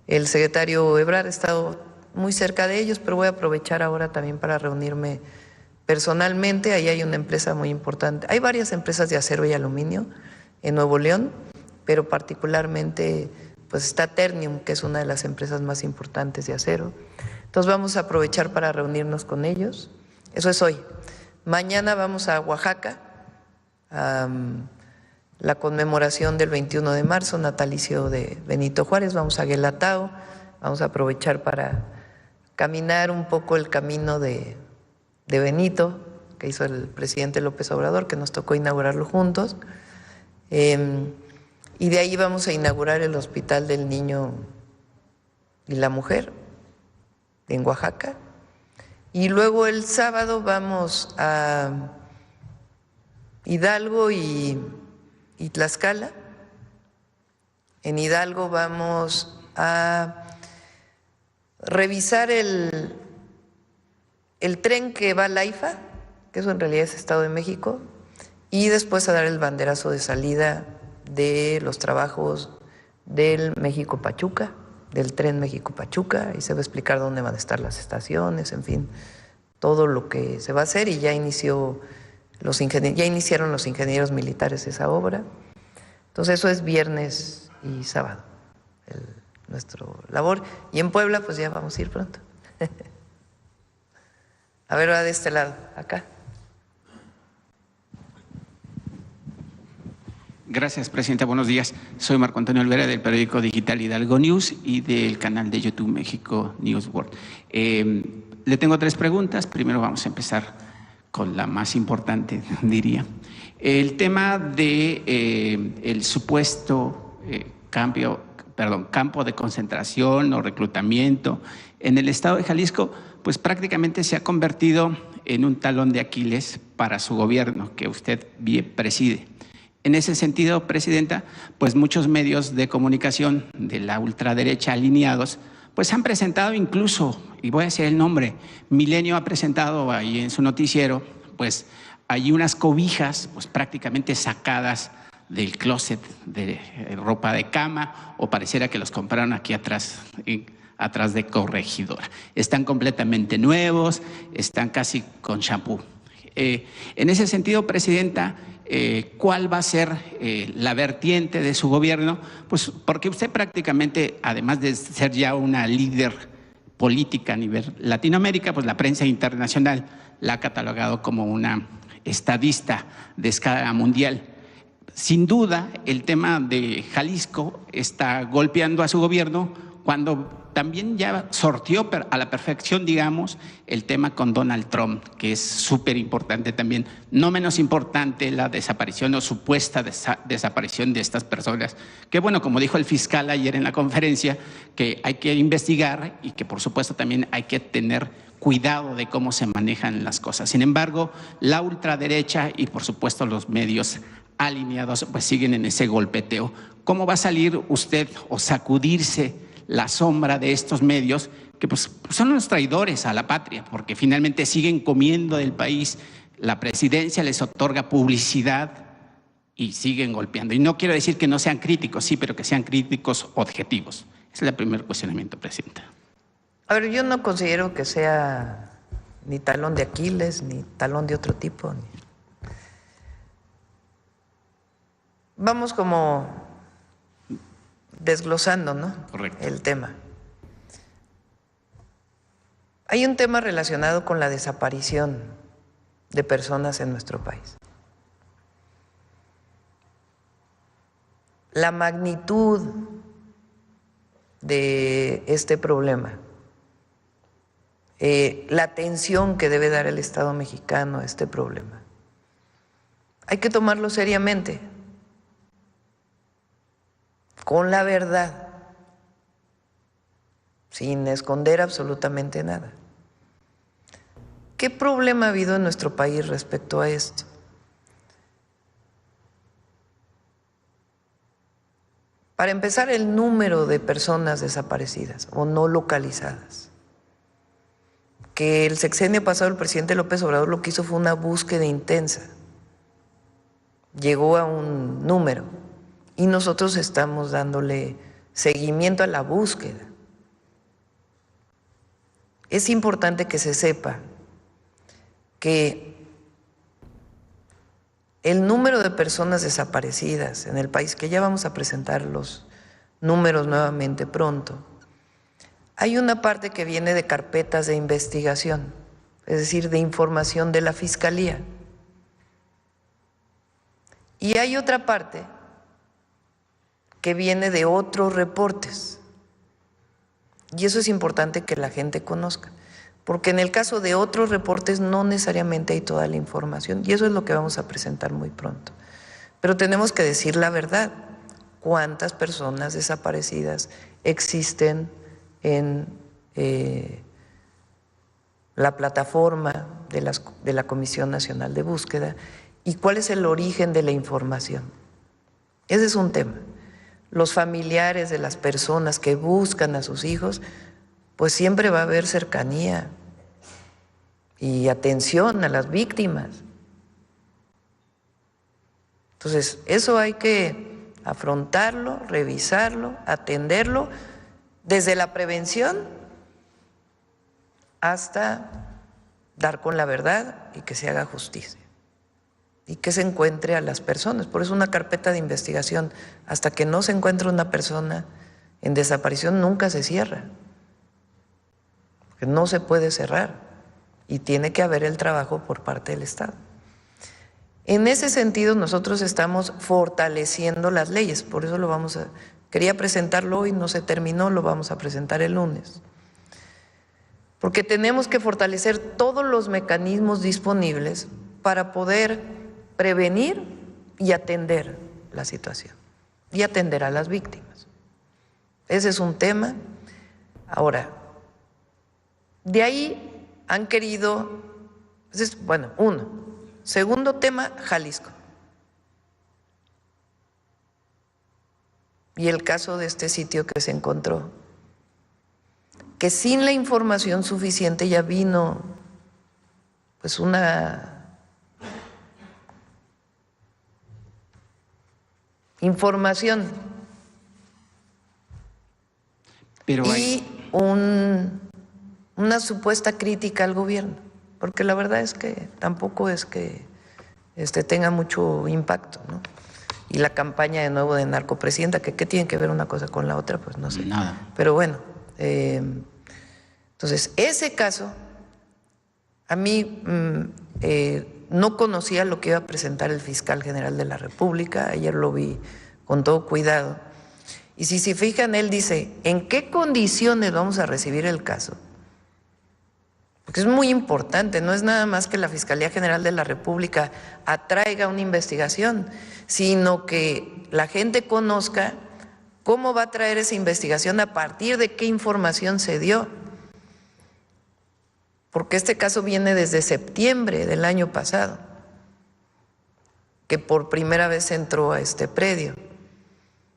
El secretario Ebrard ha estado muy cerca de ellos, pero voy a aprovechar ahora también para reunirme personalmente. Ahí hay una empresa muy importante. Hay varias empresas de acero y aluminio en Nuevo León, pero particularmente pues está Ternium, que es una de las empresas más importantes de acero. Entonces vamos a aprovechar para reunirnos con ellos. Eso es hoy. Mañana vamos a Oaxaca, a la conmemoración del 21 de marzo, natalicio de Benito Juárez. Vamos a Guelatao, vamos a aprovechar para caminar un poco el camino de Benito, que hizo el presidente López Obrador, que nos tocó inaugurarlo juntos. Y de ahí vamos a inaugurar el Hospital del Niño y la Mujer en Oaxaca. Y luego el sábado vamos a Hidalgo y Tlaxcala. En Hidalgo vamos a revisar el tren que va a Laifa, que eso en realidad es Estado de México, y después a dar el banderazo de salida de los trabajos del México-Pachuca, del tren México-Pachuca, y se va a explicar dónde van a estar las estaciones, en fin, todo lo que se va a hacer, y ya iniciaron los ingenieros militares esa obra. Entonces eso es viernes y sábado, nuestra labor. Y en Puebla pues ya vamos a ir pronto. A ver, va de este lado, acá. Gracias, Presidenta. Buenos días. Soy Marco Antonio Olvera, del periódico digital Hidalgo News y del canal de YouTube México News World. Le tengo 3 preguntas. Primero vamos a empezar con la más importante, diría. El tema de el supuesto campo de concentración o reclutamiento en el estado de Jalisco, pues prácticamente se ha convertido en un talón de Aquiles para su gobierno, que usted bien preside. En ese sentido, Presidenta, pues muchos medios de comunicación de la ultraderecha alineados pues han presentado incluso, y voy a decir el nombre, Milenio ha presentado ahí en su noticiero, pues hay unas cobijas pues prácticamente sacadas del closet de ropa de cama, o pareciera que los compraron aquí atrás, atrás de Corregidora. Están completamente nuevos, están casi con shampoo. En ese sentido, Presidenta, ¿cuál va a ser la vertiente de su gobierno? Pues porque usted prácticamente, además de ser ya una líder política a nivel Latinoamérica, pues la prensa internacional la ha catalogado como una estadista de escala mundial. Sin duda, el tema de Jalisco está golpeando a su gobierno cuando también ya sortió a la perfección, digamos, el tema con Donald Trump, que es súper importante también. No menos importante la desaparición o supuesta desaparición de estas personas, que bueno, como dijo el fiscal ayer en la conferencia, que hay que investigar y que por supuesto también hay que tener cuidado de cómo se manejan las cosas. Sin embargo, la ultraderecha y por supuesto los medios alineados pues siguen en ese golpeteo. ¿Cómo va a salir usted o sacudirse la sombra de estos medios que pues son los traidores a la patria, porque finalmente siguen comiendo del país, la presidencia les otorga publicidad y siguen golpeando? Y no quiero decir que no sean críticos, sí, pero que sean críticos objetivos. Ese es el primer cuestionamiento, Presidenta. A ver, yo no considero que sea ni talón de Aquiles, ni talón de otro tipo. Vamos como desglosando, ¿no? Correcto. El tema. Hay un tema relacionado con la desaparición de personas en nuestro país. La magnitud de este problema, la atención que debe dar el Estado mexicano a este problema, hay que tomarlo seriamente, con la verdad, sin esconder absolutamente nada. ¿Qué problema ha habido en nuestro país respecto a esto? Para empezar, el número de personas desaparecidas o no localizadas. Que el sexenio pasado el presidente López Obrador lo que hizo fue una búsqueda intensa. Llegó a un número. Y nosotros estamos dándole seguimiento a la búsqueda. Es importante que se sepa que el número de personas desaparecidas en el país, que ya vamos a presentar los números nuevamente pronto, hay una parte que viene de carpetas de investigación, es decir, de información de la Fiscalía. Y hay otra parte que viene de otros reportes. Y eso es importante que la gente conozca, porque en el caso de otros reportes no necesariamente hay toda la información, y eso es lo que vamos a presentar muy pronto. Pero tenemos que decir la verdad, cuántas personas desaparecidas existen en la plataforma de la Comisión Nacional de Búsqueda y cuál es el origen de la información. Ese es un tema. Los familiares de las personas que buscan a sus hijos, pues siempre va a haber cercanía y atención a las víctimas. Entonces, eso hay que afrontarlo, revisarlo, atenderlo, desde la prevención hasta dar con la verdad y que se haga justicia y que se encuentre a las personas. Por eso una carpeta de investigación, hasta que no se encuentre una persona en desaparición, nunca se cierra. Porque no se puede cerrar y tiene que haber el trabajo por parte del Estado. En ese sentido, nosotros estamos fortaleciendo las leyes, por eso quería presentarlo hoy, no se terminó, lo vamos a presentar el lunes. Porque tenemos que fortalecer todos los mecanismos disponibles para poder prevenir y atender la situación y atender a las víctimas. Ese es un tema. Ahora, de ahí han querido, bueno, uno. Segundo tema, Jalisco. y el caso de este sitio que se encontró, que sin la información suficiente ya vino pues una información y una supuesta crítica al gobierno, porque la verdad es que tampoco es que tenga mucho impacto, ¿no? Y la campaña de nuevo de narcopresidenta, que qué tiene que ver una cosa con la otra, pues no sé. Nada. Pero bueno, entonces ese caso, a mí no conocía lo que iba a presentar el fiscal general de la República, ayer lo vi con todo cuidado, y si se fijan, él dice, ¿en qué condiciones vamos a recibir el caso? Porque es muy importante, no es nada más que la Fiscalía General de la República atraiga una investigación, sino que la gente conozca cómo va a traer esa investigación, a partir de qué información se dio. Porque este caso viene desde septiembre del año pasado, que por primera vez entró a este predio.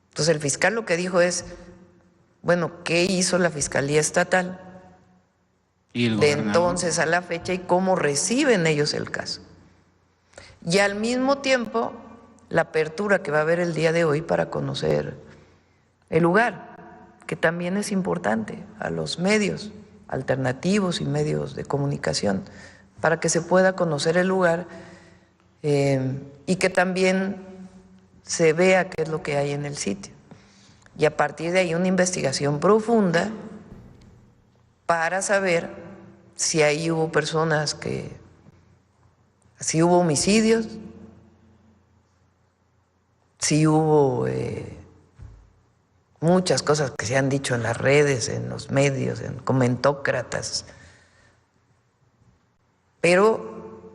Entonces el fiscal lo que dijo es, bueno, ¿qué hizo la Fiscalía Estatal de entonces a la fecha y cómo reciben ellos el caso? Y al mismo tiempo, la apertura que va a haber el día de hoy para conocer el lugar, que también es importante a los medios alternativos y medios de comunicación, para que se pueda conocer el lugar y que también se vea qué es lo que hay en el sitio. Y a partir de ahí una investigación profunda para saber si ahí hubo personas si hubo homicidios, si hubo muchas cosas que se han dicho en las redes, en los medios, en comentócratas, pero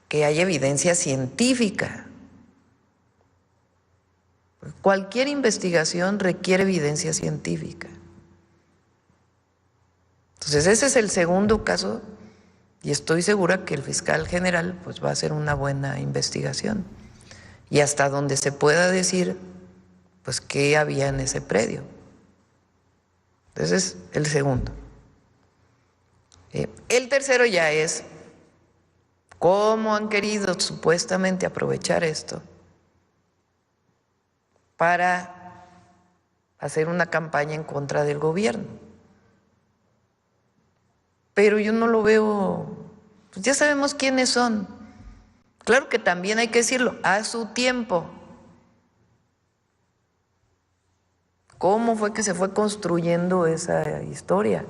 que haya evidencia científica. Cualquier investigación requiere evidencia científica. Entonces ese es el segundo caso y estoy segura que el fiscal general pues va a hacer una buena investigación y hasta donde se pueda decir pues qué había en ese predio. Ese es el segundo. El tercero ya es cómo han querido supuestamente aprovechar esto para hacer una campaña en contra del gobierno. Pero yo no lo veo, pues ya sabemos quiénes son. Claro que también hay que decirlo, a su tiempo. ¿Cómo fue que se fue construyendo esa historia?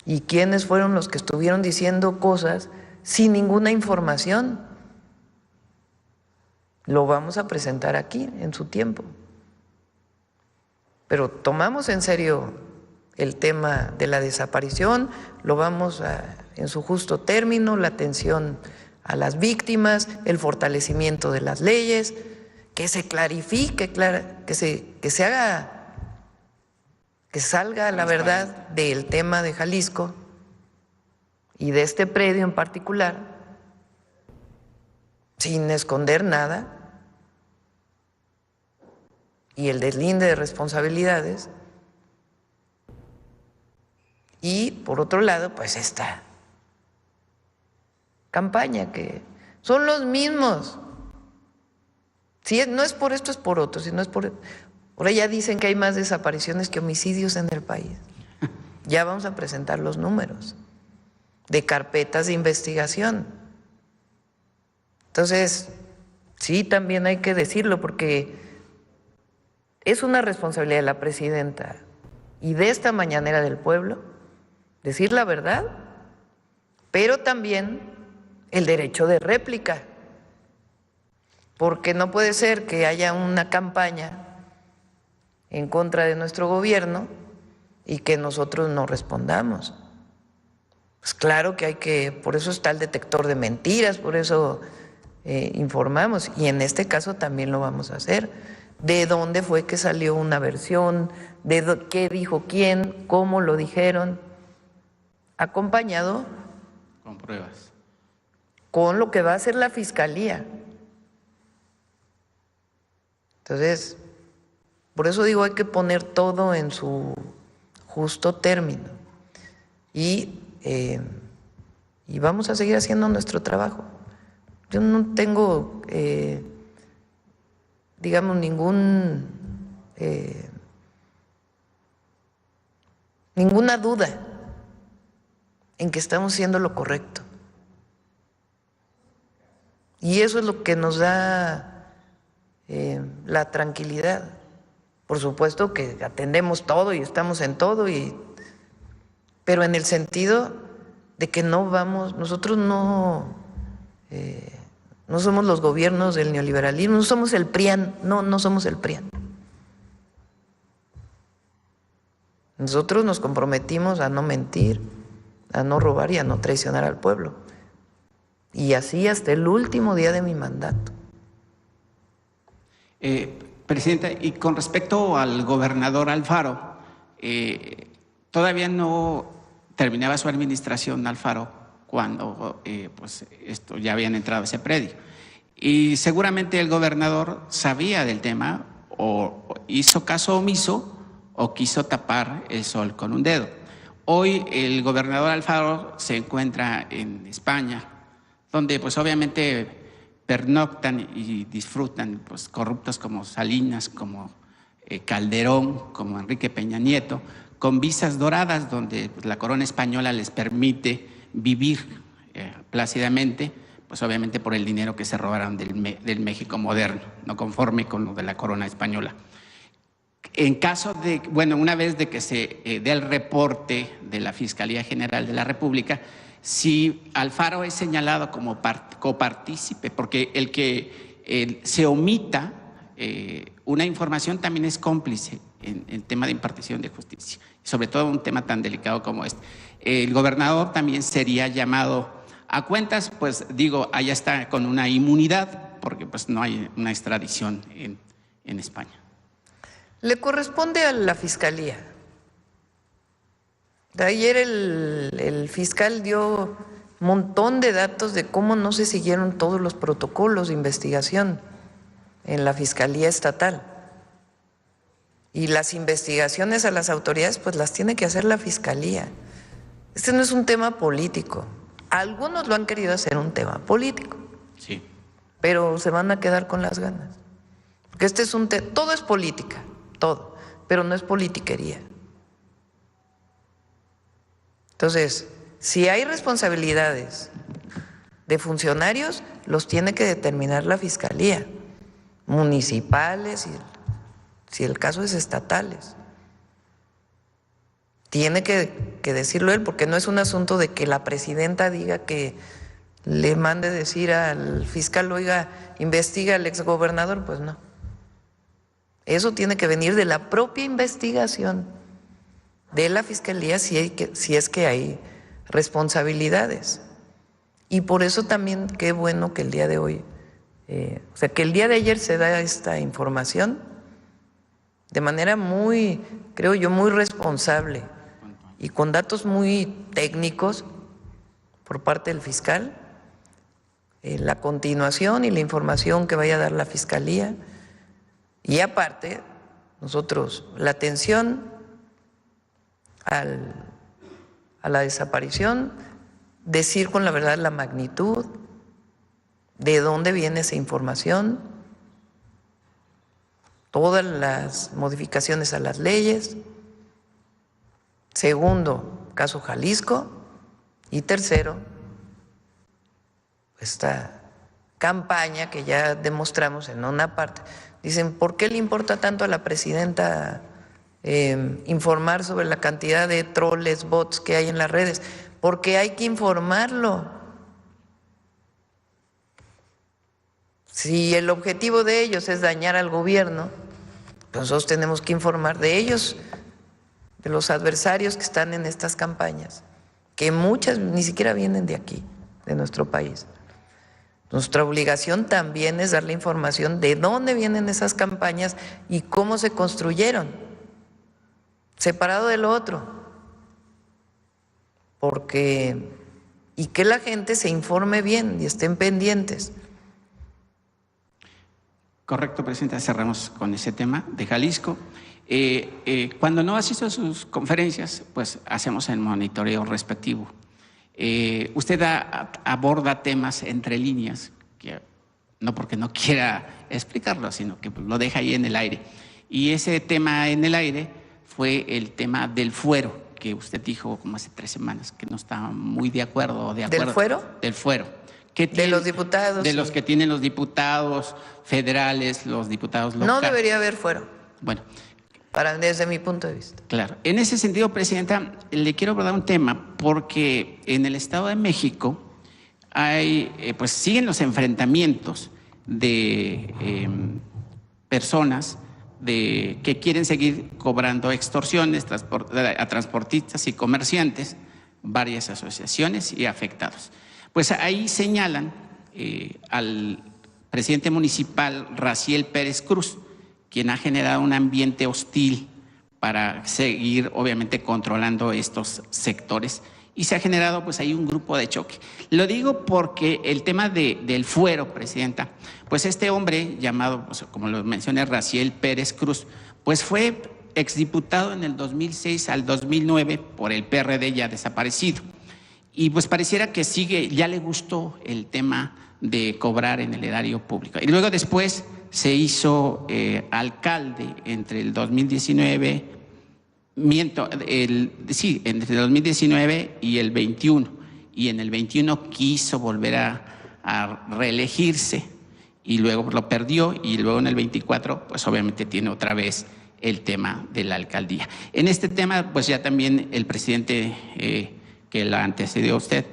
¿Y quiénes fueron los que estuvieron diciendo cosas sin ninguna información? Lo vamos a presentar aquí en su tiempo. Pero tomamos en serio el tema de la desaparición, lo vamos en su justo término, la atención a las víctimas, el fortalecimiento de las leyes, que se clarifique, que se haga, que salga la verdad del tema de Jalisco y de este predio en particular, sin esconder nada, y el deslinde de responsabilidades. Y por otro lado, pues esta campaña que son los mismos. Si no es por esto, es por otro. Si no es por ahora ya dicen que hay más desapariciones que homicidios en el país. Ya vamos a presentar los números de carpetas de investigación. Entonces, sí, también hay que decirlo porque es una responsabilidad de la presidenta y de esta mañanera del pueblo decir la verdad, pero también el derecho de réplica, porque no puede ser que haya una campaña en contra de nuestro gobierno y que nosotros no respondamos. Pues claro que hay que, por eso está el detector de mentiras, por eso informamos, y en este caso también lo vamos a hacer. ¿De dónde fue que salió una versión? ¿De qué dijo quién? ¿Cómo lo dijeron? Acompañado con pruebas, con lo que va a hacer la Fiscalía. Entonces, por eso digo, hay que poner todo en su justo término y vamos a seguir haciendo nuestro trabajo. Yo no tengo, digamos, ninguna duda en que estamos haciendo lo correcto. Y eso es lo que nos da la tranquilidad. Por supuesto que atendemos todo y estamos en todo, pero en el sentido de que nosotros no somos los gobiernos del neoliberalismo, no somos el PRIAN, no somos el PRIAN. Nosotros nos comprometimos a no mentir, a no robar y a no traicionar al pueblo. Y así hasta el último día de mi mandato. Presidenta, y con respecto al gobernador Alfaro, todavía no terminaba su administración Alfaro cuando pues esto ya habían entrado a ese predio. Y seguramente el gobernador sabía del tema o hizo caso omiso o quiso tapar el sol con un dedo. Hoy el gobernador Alfaro se encuentra en España, donde pues obviamente pernoctan y disfrutan pues corruptos como Salinas, como Calderón, como Enrique Peña Nieto, con visas doradas donde pues, la corona española les permite vivir plácidamente, pues obviamente por el dinero que se robaron del México moderno, no conforme con lo de la corona española. En caso de, bueno, una vez de que se dé el reporte de la Fiscalía General de la República, si Alfaro es señalado como copartícipe, porque el que se omita una información también es cómplice en tema de impartición de justicia, sobre todo un tema tan delicado como este. El gobernador también sería llamado a cuentas, pues digo, allá está con una inmunidad, porque pues no hay una extradición en España. Le corresponde a la Fiscalía. De ayer el fiscal dio un montón de datos de cómo no se siguieron todos los protocolos de investigación en la Fiscalía Estatal. Y las investigaciones a las autoridades pues las tiene que hacer la Fiscalía. Este no es un tema político. Algunos lo han querido hacer un tema político. Sí. Pero se van a quedar con las ganas. Porque este es todo es política, todo, pero no es politiquería. Entonces, si hay responsabilidades de funcionarios, los tiene que determinar la Fiscalía, municipales, y si el caso es estatales. Tiene que decirlo él, porque no es un asunto de que la presidenta diga que le mande decir al fiscal, oiga, investiga al exgobernador, pues no. Eso tiene que venir de la propia investigación de la Fiscalía si es que hay responsabilidades. Y por eso también qué bueno que el día de hoy, o sea, que el día de ayer se da esta información de manera muy, creo yo, muy responsable y con datos muy técnicos por parte del fiscal, la continuación y la información que vaya a dar la Fiscalía. Y aparte, nosotros, la atención a la desaparición, decir con la verdad la magnitud, de dónde viene esa información, todas las modificaciones a las leyes. Segundo, caso Jalisco. Y tercero, esta campaña que ya demostramos en una parte. Dicen, ¿por qué le importa tanto a la presidenta informar sobre la cantidad de troles, bots que hay en las redes? Porque hay que informarlo. Si el objetivo de ellos es dañar al gobierno, pues nosotros tenemos que informar de ellos, de los adversarios que están en estas campañas, que muchas ni siquiera vienen de aquí, de nuestro país. Nuestra obligación también es darle información de dónde vienen esas campañas y cómo se construyeron, separado de lo otro, y que la gente se informe bien y estén pendientes. Correcto, Presidenta, cerramos con ese tema de Jalisco. Cuando no asisto a sus conferencias, pues hacemos el monitoreo respectivo. Usted aborda temas entre líneas, que no porque no quiera explicarlo, sino que lo deja ahí en el aire. Y ese tema en el aire fue el tema del fuero, que usted dijo como hace 3 semanas que no estaba muy de acuerdo. ¿Del fuero? Del fuero. De los diputados. De los que tienen los diputados federales, los diputados locales. No debería haber fuero. Bueno. Desde mi punto de vista. Claro. En ese sentido, Presidenta, le quiero abordar un tema, porque en el Estado de México pues siguen los enfrentamientos de personas que quieren seguir cobrando extorsiones a transportistas y comerciantes, varias asociaciones y afectados. Pues ahí señalan al presidente municipal Raciel Pérez Cruz, quien ha generado un ambiente hostil para seguir, obviamente, controlando estos sectores. Y se ha generado, pues, ahí un grupo de choque. Lo digo porque el tema del fuero, Presidenta, pues este hombre llamado, pues, como lo mencioné, Raciel Pérez Cruz, pues fue exdiputado en el 2006 al 2009 por el PRD, ya desaparecido. Y pues pareciera que ya le gustó el tema de cobrar en el erario público. Y luego después se hizo alcalde entre el 2019, entre el 2019 y el 21. Y en el 21 quiso volver a reelegirse y luego lo perdió, y luego en el 24 pues obviamente tiene otra vez el tema de la alcaldía. En este tema pues ya también el presidente que la antecedió a usted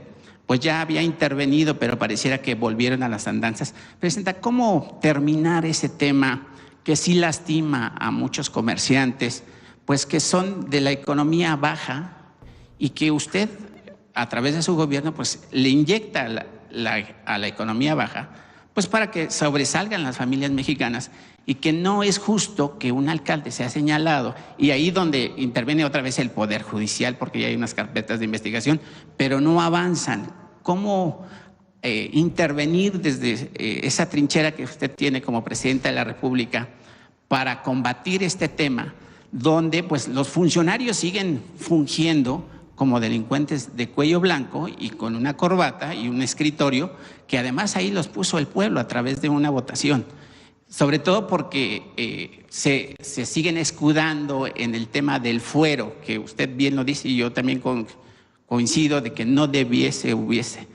pues ya había intervenido, pero pareciera que volvieron a las andanzas. Presidenta, ¿cómo terminar ese tema que sí lastima a muchos comerciantes, pues que son de la economía baja, y que usted, a través de su gobierno, pues le inyecta a la economía baja, pues para que sobresalgan las familias mexicanas, y que no es justo que un alcalde sea señalado, y ahí donde interviene otra vez el Poder Judicial, porque ya hay unas carpetas de investigación, pero no avanzan? ¿Cómo intervenir desde esa trinchera que usted tiene como presidenta de la República para combatir este tema, donde pues los funcionarios siguen fungiendo como delincuentes de cuello blanco y con una corbata y un escritorio, que además ahí los puso el pueblo a través de una votación? Sobre todo porque se siguen escudando en el tema del fuero, que usted bien lo dice, y yo también coincido de que no hubiese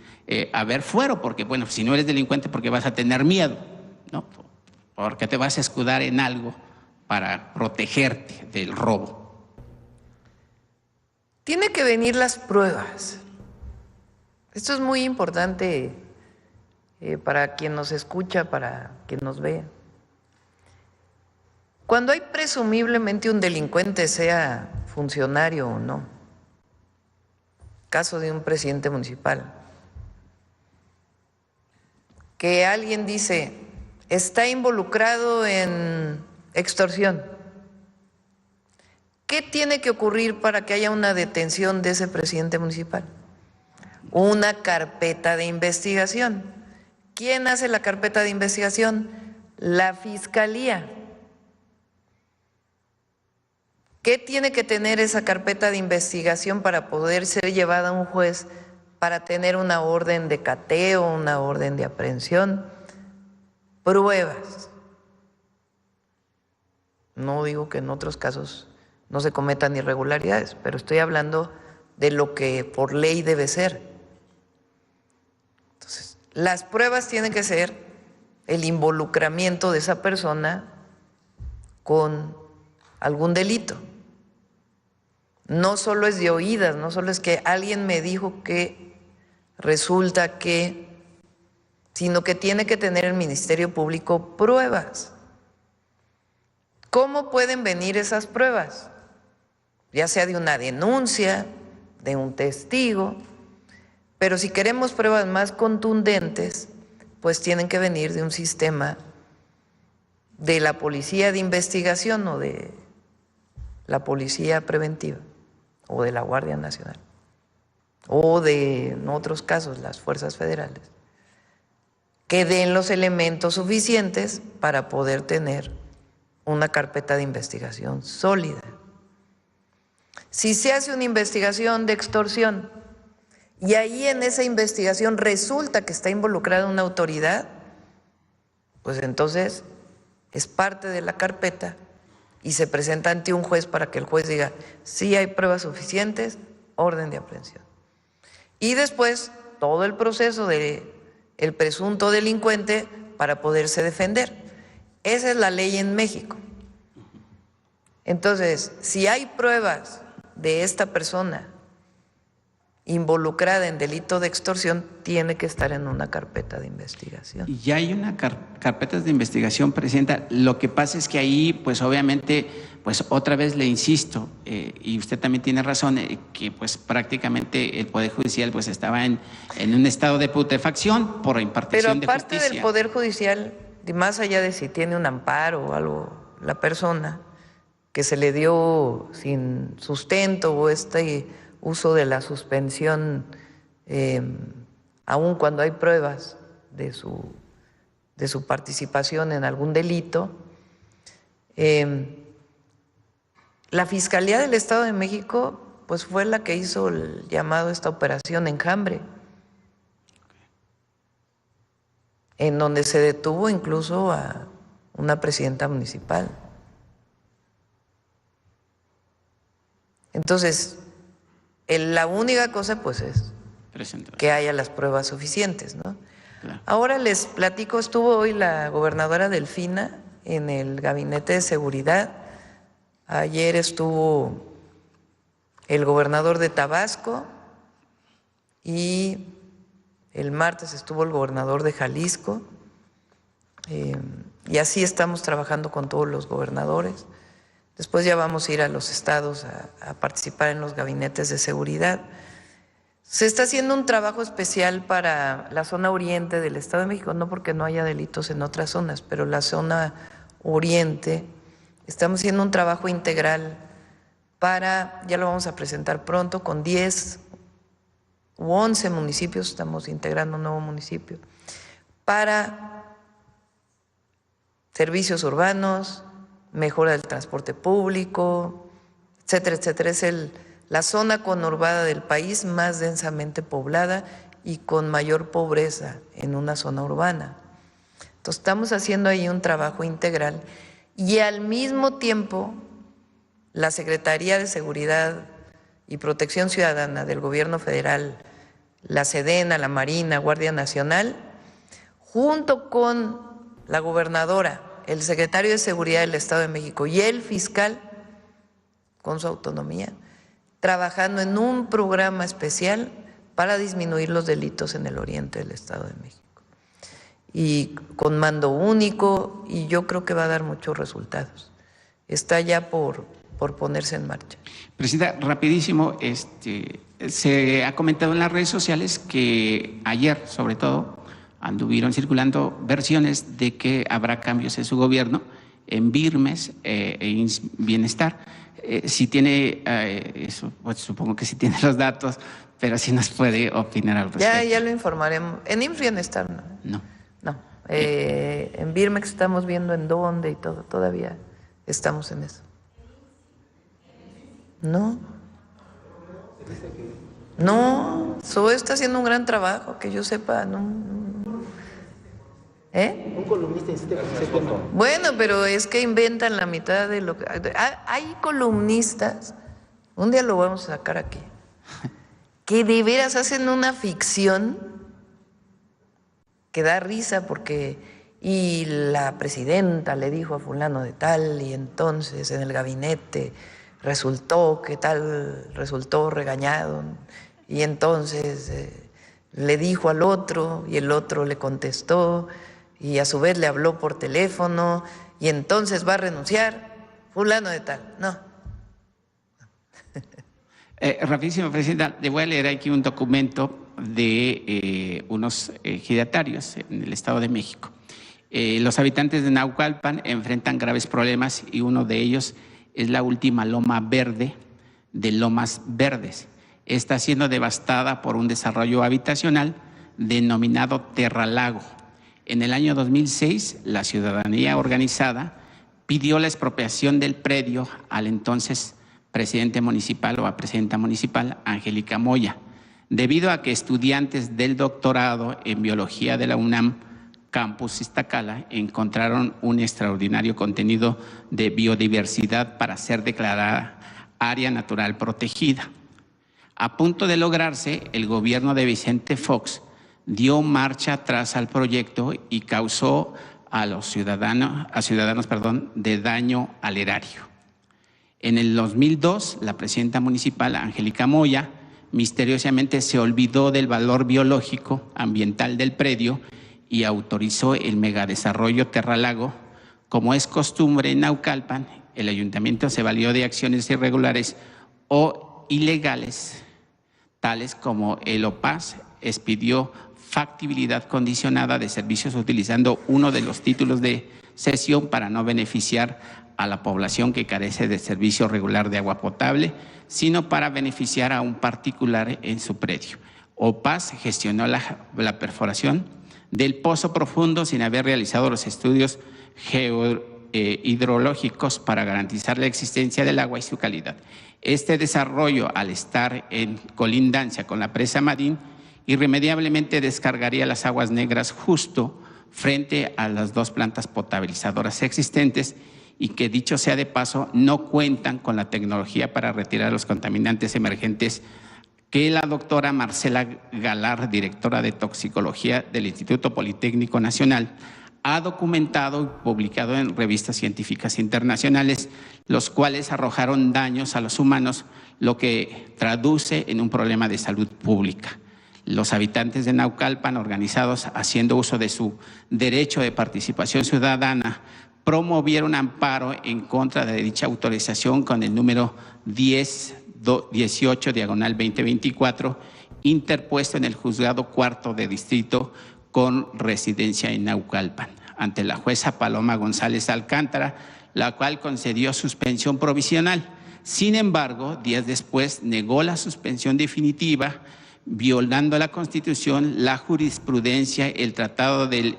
haber fuero, porque bueno, si no eres delincuente, porque vas a tener miedo, ¿no? Porque te vas a escudar en algo para protegerte del robo. Tiene que venir las pruebas. Esto es muy importante para quien nos escucha, para quien nos ve. Cuando hay presumiblemente un delincuente, sea funcionario o no, caso de un presidente municipal, que alguien dice está involucrado en extorsión, ¿qué tiene que ocurrir para que haya una detención de ese presidente municipal? Una carpeta de investigación. ¿Quién hace la carpeta de investigación? La Fiscalía. ¿Qué tiene que tener esa carpeta de investigación para poder ser llevada a un juez para tener una orden de cateo, una orden de aprehensión? Pruebas. No digo que en otros casos no se cometan irregularidades, pero estoy hablando de lo que por ley debe ser. Entonces, las pruebas tienen que ser el involucramiento de esa persona con algún delito. No solo es de oídas, no solo es que alguien me dijo que resulta que, sino que tiene que tener el Ministerio Público pruebas. ¿Cómo pueden venir esas pruebas? Ya sea de una denuncia, de un testigo, pero si queremos pruebas más contundentes, pues tienen que venir de un sistema de la policía de investigación o de la policía preventiva o de la Guardia Nacional o de, en otros casos, las fuerzas federales, que den los elementos suficientes para poder tener una carpeta de investigación sólida. Si se hace una investigación de extorsión y ahí en esa investigación resulta que está involucrada una autoridad, pues entonces es parte de la carpeta y se presenta ante un juez para que el juez diga, sí hay pruebas suficientes, orden de aprehensión. Y después todo el proceso del presunto delincuente para poderse defender. Esa es la ley en México. Entonces, si hay pruebas de esta persona involucrada en delito de extorsión, tiene que estar en una carpeta de investigación. Ya hay una carpeta de investigación, Presidenta. Lo que pasa es que ahí, pues obviamente, pues otra vez le insisto, y usted también tiene razón, que pues prácticamente el Poder Judicial pues estaba en un estado de putrefacción por impartición de justicia. Pero aparte del Poder Judicial, y más allá de si tiene un amparo o algo, la persona que se le dio sin sustento o uso de la suspensión, aun cuando hay pruebas de su participación en algún delito, la Fiscalía del Estado de México pues fue la que hizo el llamado a esta operación Enjambre, en donde se detuvo incluso a una presidenta municipal. Entonces, la única cosa pues es que haya las pruebas suficientes, ¿no? Claro. Ahora les platico, estuvo hoy la gobernadora Delfina en el Gabinete de Seguridad, ayer estuvo el gobernador de Tabasco y el martes estuvo el gobernador de Jalisco, y así estamos trabajando con todos los gobernadores. Después ya vamos a ir a los estados a participar en los gabinetes de seguridad. Se está haciendo un trabajo especial para la zona oriente del Estado de México, no porque no haya delitos en otras zonas, pero la zona oriente, estamos haciendo un trabajo integral para, ya lo vamos a presentar pronto, con 10 u 11 municipios, estamos integrando un nuevo municipio, para servicios urbanos, mejora del transporte público, etcétera, etcétera. Es la zona conurbada del país más densamente poblada y con mayor pobreza en una zona urbana. Entonces estamos haciendo ahí un trabajo integral y al mismo tiempo la Secretaría de Seguridad y Protección Ciudadana del Gobierno Federal, la Sedena, la Marina, Guardia Nacional, junto con la gobernadora, el secretario de Seguridad del Estado de México y el fiscal, con su autonomía, trabajando en un programa especial para disminuir los delitos en el oriente del Estado de México. Y con mando único, y yo creo que va a dar muchos resultados. Está ya por ponerse en marcha. Presidenta, rapidísimo, se ha comentado en las redes sociales que ayer, sobre todo, anduvieron circulando versiones de que habrá cambios en su gobierno, en Birmes e en Bienestar. Si tiene eso, pues supongo que sí tiene los datos, pero si nos puede opinar al respecto. Ya lo informaremos. En IMSS Bienestar no. No. En Birmex estamos viendo en dónde y todo, todavía estamos en eso. No. No, SOE está haciendo un gran trabajo, que yo sepa, Un columnista insiste. Bueno, pero es que inventan la mitad de lo que... Hay columnistas, un día lo vamos a sacar aquí, que de veras hacen una ficción que da risa porque... Y la presidenta le dijo a fulano de tal, y entonces en el gabinete resultó regañado, y entonces le dijo al otro, y el otro le contestó, y a su vez le habló por teléfono, y entonces va a renunciar fulano de tal. No. Rapidísimo, Presidenta, le voy a leer aquí un documento de unos ejidatarios en el Estado de México. Los habitantes de Naucalpan enfrentan graves problemas y uno de ellos es la última loma verde de Lomas Verdes. Está siendo devastada por un desarrollo habitacional denominado Terralago. En el año 2006, la ciudadanía organizada pidió la expropiación del predio al entonces presidente municipal o a presidenta municipal, Angélica Moya, debido a que estudiantes del doctorado en biología de la UNAM, Campus Iztacala, encontraron un extraordinario contenido de biodiversidad para ser declarada área natural protegida. A punto de lograrse, el gobierno de Vicente Fox dio marcha atrás al proyecto y causó a ciudadanos de daño al erario. En el 2002, la presidenta municipal, Angélica Moya, misteriosamente se olvidó del valor biológico ambiental del predio y autorizó el megadesarrollo Terralago. Como es costumbre en Naucalpan, el ayuntamiento se valió de acciones irregulares o ilegales, tales como el OPAS expidió factibilidad condicionada de servicios utilizando uno de los títulos de cesión para no beneficiar a la población que carece de servicio regular de agua potable, sino para beneficiar a un particular en su predio. OPAS gestionó la perforación del pozo profundo sin haber realizado los estudios hidrológicos para garantizar la existencia del agua y su calidad. Este desarrollo, al estar en colindancia con la presa Madín, irremediablemente descargaría las aguas negras justo frente a las dos plantas potabilizadoras existentes y que, dicho sea de paso, no cuentan con la tecnología para retirar los contaminantes emergentes que la doctora Marcela Galar, directora de toxicología del Instituto Politécnico Nacional, ha documentado y publicado en revistas científicas internacionales, los cuales arrojaron daños a los humanos, lo que traduce en un problema de salud pública. Los habitantes de Naucalpan, organizados haciendo uso de su derecho de participación ciudadana, promovieron amparo en contra de dicha autorización con el número 1018/2024, interpuesto en el Juzgado Cuarto de Distrito con residencia en Naucalpan, ante la jueza Paloma González Alcántara, la cual concedió suspensión provisional. Sin embargo, días después negó la suspensión definitiva, violando la Constitución, la jurisprudencia, el Tratado de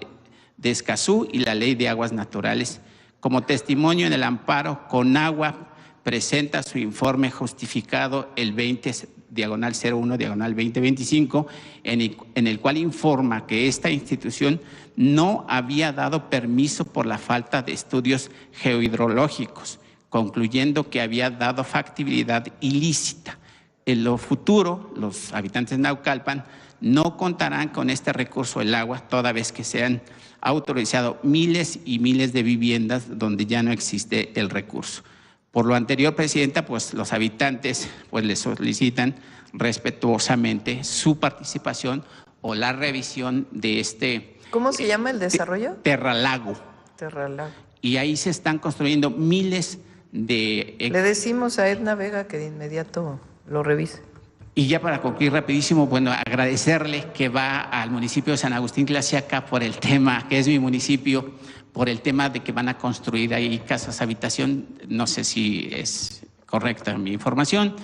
Escazú y la Ley de Aguas Naturales. Como testimonio en el amparo, Conagua presenta su informe justificado el 20/01/2025, en el cual informa que esta institución no había dado permiso por la falta de estudios geohidrológicos, concluyendo que había dado factibilidad ilícita. En lo futuro, los habitantes de Naucalpan no contarán con este recurso del agua, toda vez que se han autorizado miles y miles de viviendas donde ya no existe el recurso. Por lo anterior, Presidenta, pues los habitantes le solicitan respetuosamente su participación o la revisión de este… ¿Cómo se llama el desarrollo? Terralago. Terralago. Y ahí se están construyendo miles de… Le decimos a Edna Vega que de inmediato lo revise. Y ya para concluir rapidísimo, bueno, agradecerle que va al municipio de San Agustín Tlaxiaca por el tema, que es mi municipio, por el tema de que van a construir ahí casas habitación. No sé si es correcta mi información.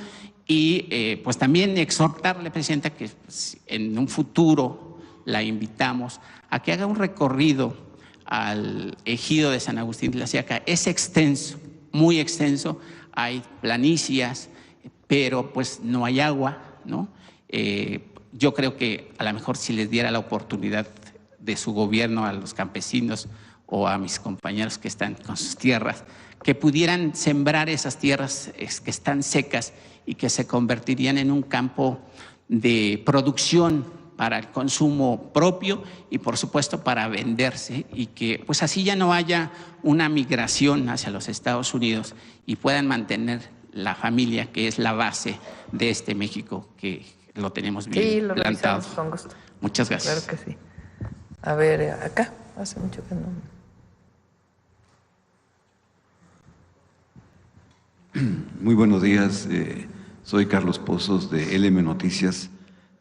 Y pues también exhortarle, Presidenta, que pues, en un futuro la invitamos a que haga un recorrido al ejido de San Agustín Tlaxiaca. Es extenso, muy extenso, hay planicias, pero pues no hay agua, ¿no? Yo creo que a lo mejor si les diera la oportunidad de su gobierno a los campesinos o a mis compañeros que están con sus tierras, que pudieran sembrar esas tierras que están secas y que se convertirían en un campo de producción para el consumo propio y por supuesto para venderse, y que pues así ya no haya una migración hacia los Estados Unidos y puedan mantener la familia, que es la base de este México, que lo tenemos bien plantado. Con gusto. Muchas gracias. Claro que sí. A ver, acá, hace mucho que no. Muy buenos días, soy Carlos Pozos de LM Noticias,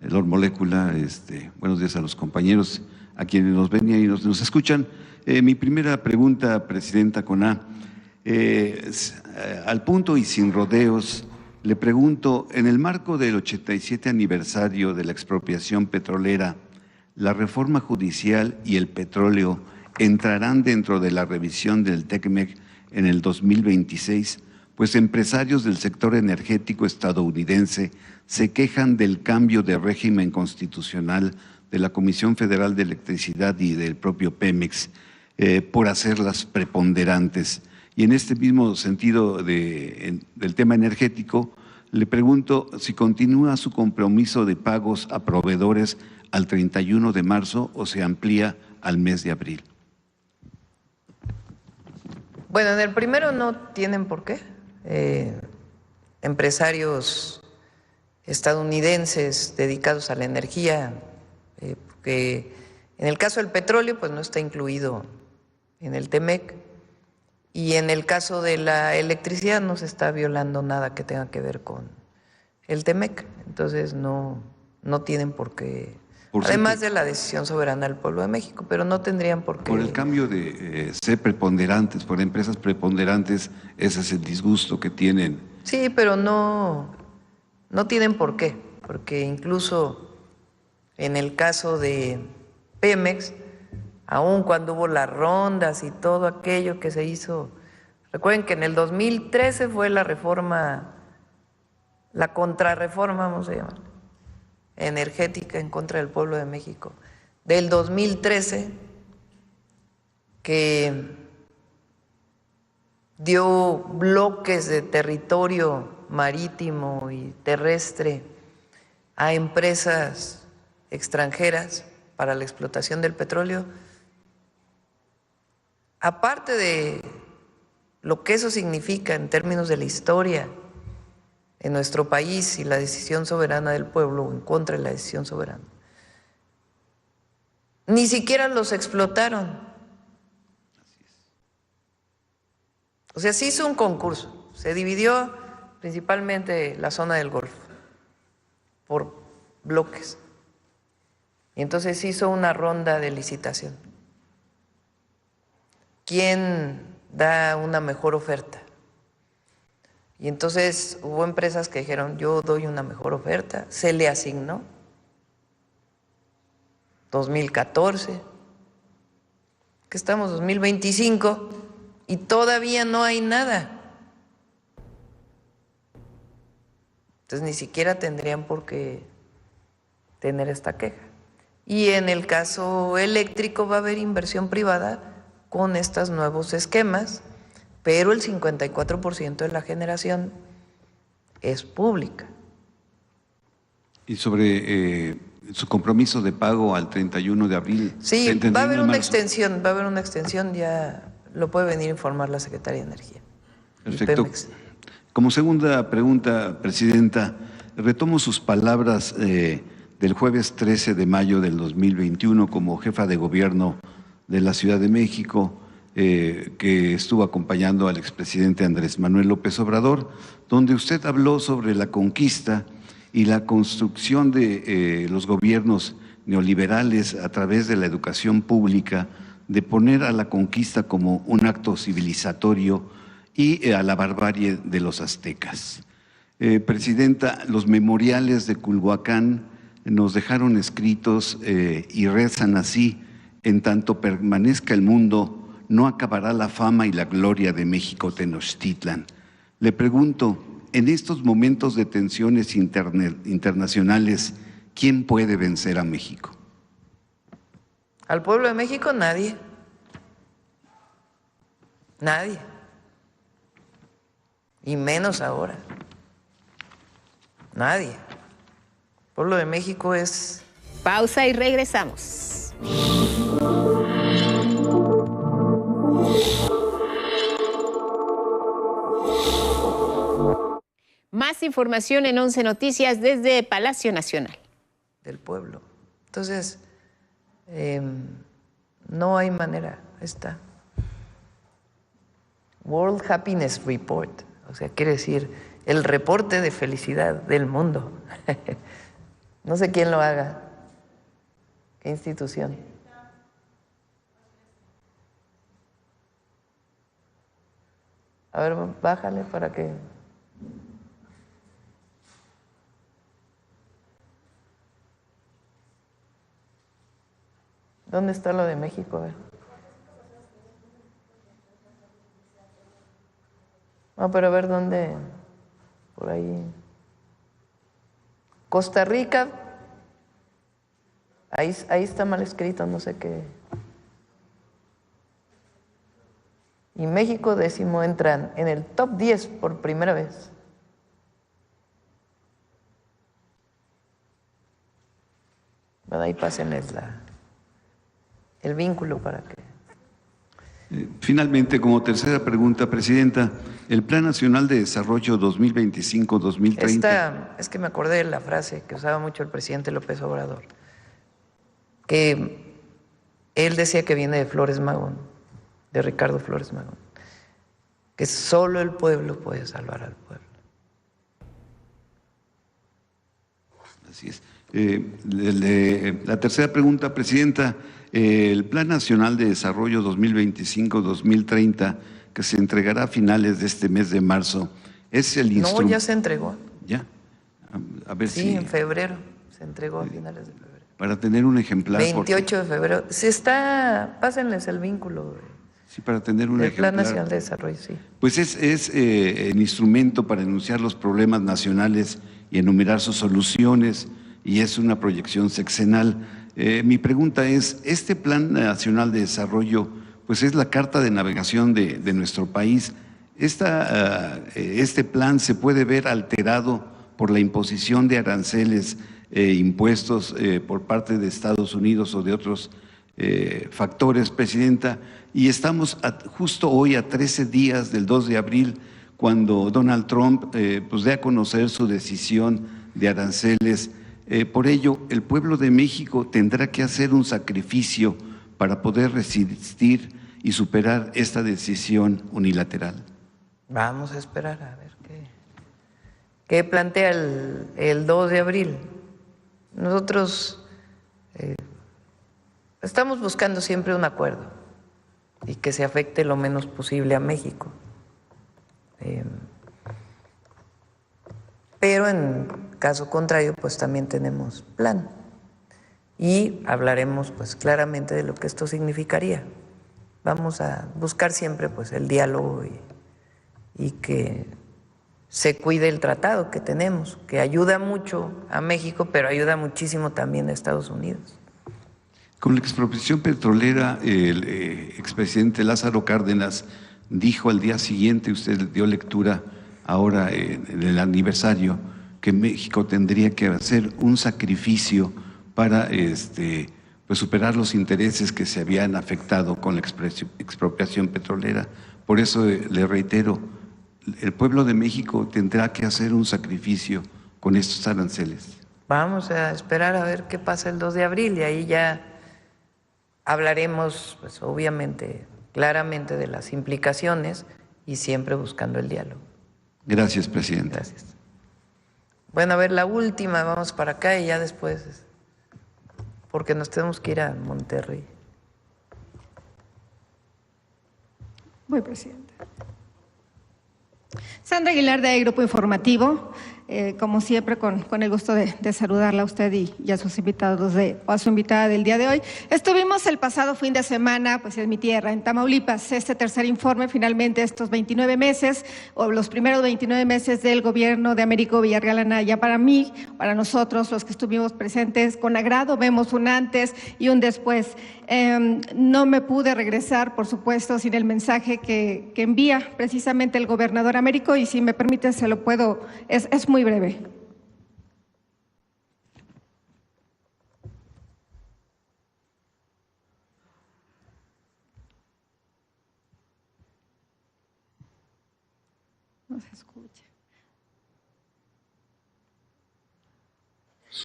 Lord Molécula. Buenos días a los compañeros, a quienes nos ven y nos escuchan. Mi primera pregunta, Presidenta Coná, al punto y sin rodeos, le pregunto, en el marco del 87 aniversario de la expropiación petrolera, ¿la reforma judicial y el petróleo entrarán dentro de la revisión del TECMEC en el 2026? Pues empresarios del sector energético estadounidense se quejan del cambio de régimen constitucional de la Comisión Federal de Electricidad y del propio Pemex por hacerlas preponderantes. Y en este mismo sentido del tema energético, le pregunto si continúa su compromiso de pagos a proveedores al 31 de marzo o se amplía al mes de abril. Bueno, en el primero no tienen por qué. Empresarios estadounidenses dedicados a la energía, porque en el caso del petróleo pues no está incluido en el TEMEC, y en el caso de la electricidad no se está violando nada que tenga que ver con el TEMEC, entonces no tienen por qué, además de la decisión soberana del pueblo de México, pero no tendrían por qué. Por el cambio de ser preponderantes, por empresas preponderantes, ese es el disgusto que tienen. Sí, pero no tienen por qué, porque incluso en el caso de Pemex, aun cuando hubo las rondas y todo aquello que se hizo, recuerden que en el 2013 fue la reforma, la contrarreforma, vamos a llamar, energética en contra del pueblo de México, del 2013, que dio bloques de territorio marítimo y terrestre a empresas extranjeras para la explotación del petróleo. Aparte de lo que eso significa en términos de la historia en nuestro país y la decisión soberana del pueblo o en contra de la decisión soberana, ni siquiera los explotaron. O sea, se hizo un concurso, se dividió principalmente la zona del Golfo por bloques, y entonces se hizo una ronda de licitación. ¿Quién da una mejor oferta? Y entonces hubo empresas que dijeron, yo doy una mejor oferta, se le asignó 2014, que estamos 2025 y todavía no hay nada. Entonces ni siquiera tendrían por qué tener esta queja. Y en el caso eléctrico va a haber inversión privada con estos nuevos esquemas, pero el 54% de la generación es pública. Y sobre su compromiso de pago al 31 de abril. Sí, va a haber una extensión, ya lo puede venir a informar la Secretaría de Energía. Perfecto. Como segunda pregunta, Presidenta, retomo sus palabras del jueves 13 de mayo del 2021 como jefa de gobierno de la Ciudad de México, que estuvo acompañando al expresidente Andrés Manuel López Obrador, donde usted habló sobre la conquista y la construcción de los gobiernos neoliberales a través de la educación pública, de poner a la conquista como un acto civilizatorio y a la barbarie de los aztecas. Presidenta, los memoriales de Culhuacán nos dejaron escritos y rezan así: en tanto permanezca el mundo, no acabará la fama y la gloria de México Tenochtitlan. Le pregunto, en estos momentos de tensiones internacionales, ¿quién puede vencer a México? Al pueblo de México nadie. Nadie. Y menos ahora. Nadie. El pueblo de México es... Pausa y regresamos. Más información en 11 Noticias desde Palacio Nacional. Del pueblo. Entonces, no hay manera, está. World Happiness Report, o sea, quiere decir el reporte de felicidad del mundo. No sé quién lo haga, qué institución. A ver, bájale para que... ¿Dónde está lo de México? A ver. No, pero a ver dónde, por ahí. Costa Rica, ahí está mal escrito, no sé qué. Y México 10º entran en el top 10 por primera vez. Bueno, ahí pásenles el vínculo para que... Finalmente, como tercera pregunta, Presidenta, el Plan Nacional de Desarrollo 2025-2030... Es que me acordé de la frase que usaba mucho el presidente López Obrador, que él decía que viene de Flores Magón, de Ricardo Flores Magón, que solo el pueblo puede salvar al pueblo. Así es. La tercera pregunta, Presidenta, el Plan Nacional de Desarrollo 2025-2030, que se entregará a finales de este mes de marzo, es el instrumento... No, ya se entregó. ¿Ya? A ver sí, si... en febrero, se entregó a finales de febrero. Para tener un ejemplar... 28 de febrero. Pásenles el vínculo. Sí, para tener un ejemplar. El Plan Nacional de Desarrollo, sí. Pues es el instrumento para enunciar los problemas nacionales y enumerar sus soluciones, y es una proyección sexenal. Mi pregunta es, ¿este Plan Nacional de Desarrollo pues es la carta de navegación de nuestro país? ¿Este plan se puede ver alterado por la imposición de aranceles e impuestos por parte de Estados Unidos o de otros factores, Presidenta? Y estamos justo hoy a 13 días del 2 de abril, cuando Donald Trump pues dé a conocer su decisión de aranceles. Por ello, el pueblo de México tendrá que hacer un sacrificio para poder resistir y superar esta decisión unilateral. Vamos a esperar a ver qué plantea el 2 de abril. Nosotros estamos buscando siempre un acuerdo y que se afecte lo menos posible a México. Pero en caso contrario, pues también tenemos plan y hablaremos pues claramente de lo que esto significaría. Vamos a buscar siempre pues el diálogo y que se cuide el tratado que tenemos, que ayuda mucho a México, pero ayuda muchísimo también a Estados Unidos. Con la expropiación petrolera, el expresidente Lázaro Cárdenas dijo al día siguiente, usted dio lectura ahora en el aniversario, que México tendría que hacer un sacrificio para pues superar los intereses que se habían afectado con la expropiación petrolera. Por eso le reitero, el pueblo de México tendrá que hacer un sacrificio con estos aranceles. Vamos a esperar a ver qué pasa el 2 de abril y ahí ya hablaremos, pues obviamente, claramente de las implicaciones y siempre buscando el diálogo. Gracias, Presidente. Gracias. Bueno, a ver, la última, vamos para acá y ya después, porque nos tenemos que ir a Monterrey. Voy, Presidente. Sandra Aguilar, de Grupo Informativo. Como siempre, con el gusto de saludarla a usted y a sus invitados a su invitada del día de hoy. Estuvimos el pasado fin de semana, pues en mi tierra, en Tamaulipas, este tercer informe, finalmente estos 29 meses, o los primeros 29 meses del gobierno de Américo Villarreal Anaya. Para mí, para nosotros, los que estuvimos presentes, con agrado vemos un antes y un después. No me pude regresar, por supuesto, sin el mensaje que envía precisamente el gobernador Américo, y si me permite se lo puedo, es muy breve. No se escucha.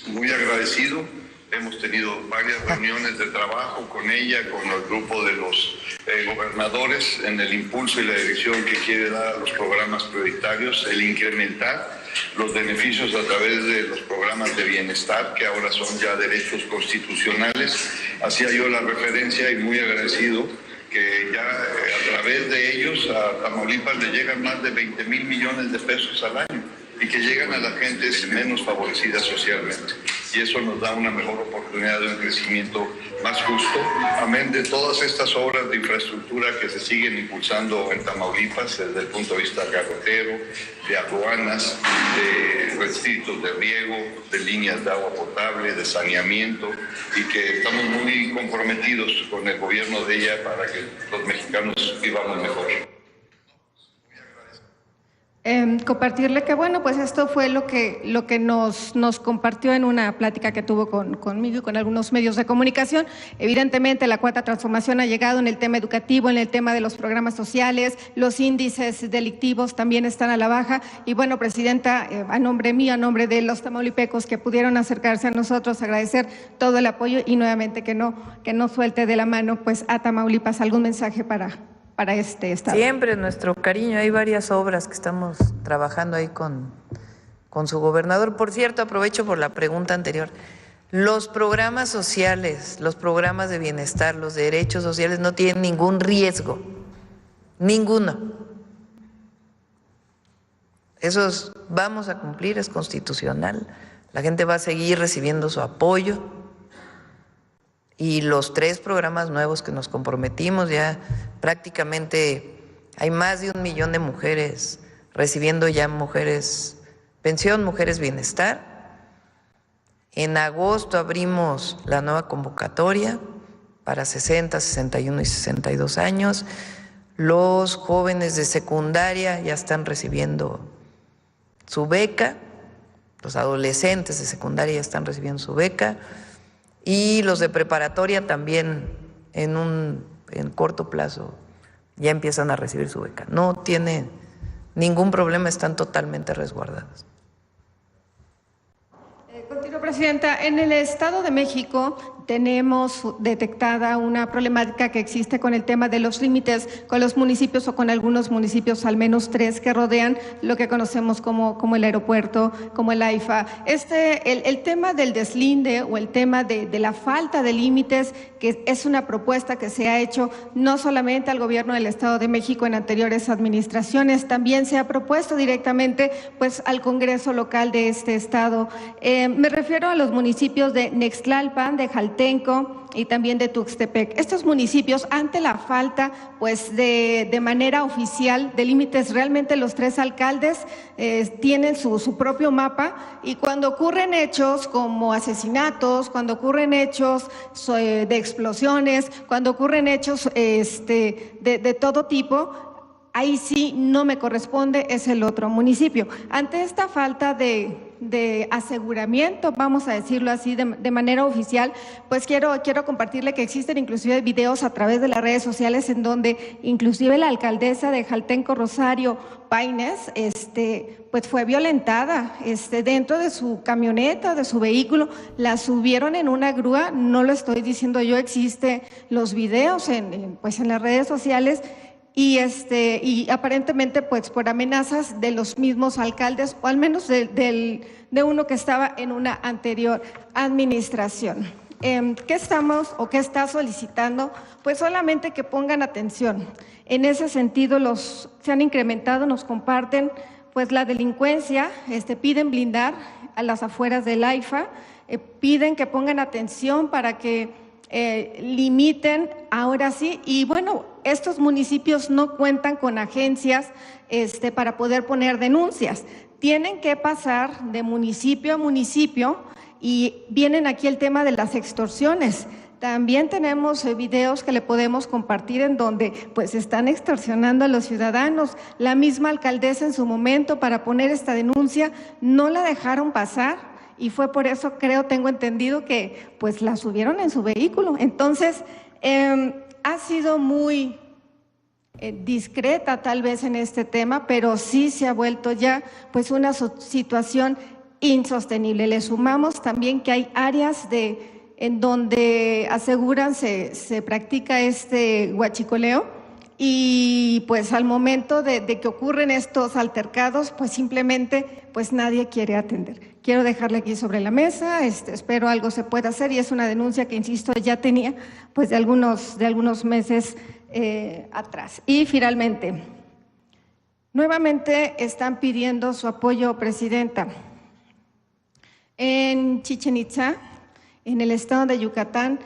Muy agradecido. Hemos tenido varias reuniones de trabajo con ella, con el grupo de los gobernadores en el impulso y la dirección que quiere dar a los programas prioritarios, el incrementar los beneficios a través de los programas de bienestar, que ahora son ya derechos constitucionales. Hacía yo la referencia y muy agradecido que ya a través de ellos a Tamaulipas le llegan más de 20,000 millones de pesos al año y que llegan a las gentes menos favorecidas socialmente. y eso nos da una mejor oportunidad de un crecimiento más justo, amén de todas estas obras de infraestructura que se siguen impulsando en Tamaulipas desde el punto de vista carretero, de aduanas, de distritos de riego, de líneas de agua potable, de saneamiento, y que estamos muy comprometidos con el gobierno de ella para que los mexicanos vivamos mejor. Compartirle que, bueno, pues esto fue lo que nos compartió en una plática que tuvo conmigo y con algunos medios de comunicación. Evidentemente, la cuarta transformación ha llegado en el tema educativo, en el tema de los programas sociales, los índices delictivos también están a la baja. Y bueno, Presidenta, a nombre mío, a nombre de los tamaulipecos que pudieron acercarse a nosotros, agradecer todo el apoyo y nuevamente que no suelte de la mano pues a Tamaulipas algún mensaje para este estado. Siempre nuestro cariño, hay varias obras que estamos trabajando ahí con su gobernador. Por cierto, aprovecho por la pregunta anterior, los programas sociales, los programas de bienestar, los derechos sociales no tienen ningún riesgo, ninguno. Esos vamos a cumplir, es constitucional, la gente va a seguir recibiendo su apoyo. Y los 3 programas nuevos que nos comprometimos, ya prácticamente hay más de 1 millón de mujeres recibiendo ya pensión, mujeres bienestar. En agosto abrimos la nueva convocatoria para 60, 61 y 62 años. Los jóvenes de secundaria ya están recibiendo su beca, los adolescentes de secundaria ya están recibiendo su beca. Y los de preparatoria también en corto plazo ya empiezan a recibir su beca. No tienen ningún problema, están totalmente resguardadas. Continúo, Presidenta. En el Estado de México tenemos detectada una problemática que existe con el tema de los límites con los municipios o con algunos municipios, al menos 3, que rodean lo que conocemos como el aeropuerto, como el AIFA. El tema del deslinde o el tema de la falta de límites, que es una propuesta que se ha hecho no solamente al gobierno del Estado de México en anteriores administraciones, también se ha propuesto directamente pues al Congreso local de este estado. Me refiero a los municipios de Nextlalpan, de Jaltenco y también de Tuxtepec. Estos municipios, ante la falta pues de manera oficial de límites, realmente los 3 alcaldes tienen su propio mapa, y cuando ocurren hechos como asesinatos, cuando ocurren hechos de explosiones, cuando ocurren hechos de todo tipo, ahí sí no me corresponde, es el otro municipio. Ante esta falta de aseguramiento, vamos a decirlo así, de manera oficial, pues quiero compartirle que existen inclusive videos a través de las redes sociales en donde inclusive la alcaldesa de Jaltenco, Rosario Paines, pues fue violentada dentro de su camioneta, de su vehículo, la subieron en una grúa, no lo estoy diciendo yo, existen los videos en las redes sociales. Y aparentemente pues por amenazas de los mismos alcaldes, o al menos de uno que estaba en una anterior administración. ¿Qué estamos o qué está solicitando? Pues solamente que pongan atención. En ese sentido se han incrementado, nos comparten pues la delincuencia, piden blindar a las afueras del AIFA, piden que pongan atención para que limiten ahora sí, y bueno, estos municipios no cuentan con agencias para poder poner denuncias, tienen que pasar de municipio a municipio, y vienen aquí el tema de las extorsiones. También tenemos videos que le podemos compartir en donde pues están extorsionando a los ciudadanos. La misma alcaldesa en su momento, para poner esta denuncia, no la dejaron pasar, y fue por eso, tengo entendido, que pues la subieron en su vehículo. Entonces, ha sido muy discreta tal vez en este tema, pero sí se ha vuelto ya pues una situación insostenible. Le sumamos también que hay áreas en donde aseguran se practica huachicoleo, y pues al momento de que ocurren estos altercados, pues simplemente pues nadie quiere atender. Quiero dejarle aquí sobre la mesa, espero algo se pueda hacer, y es una denuncia que, insisto, ya tenía pues de algunos meses atrás. Y finalmente, nuevamente están pidiendo su apoyo, Presidenta. En Chichén Itzá, en el estado de Yucatán,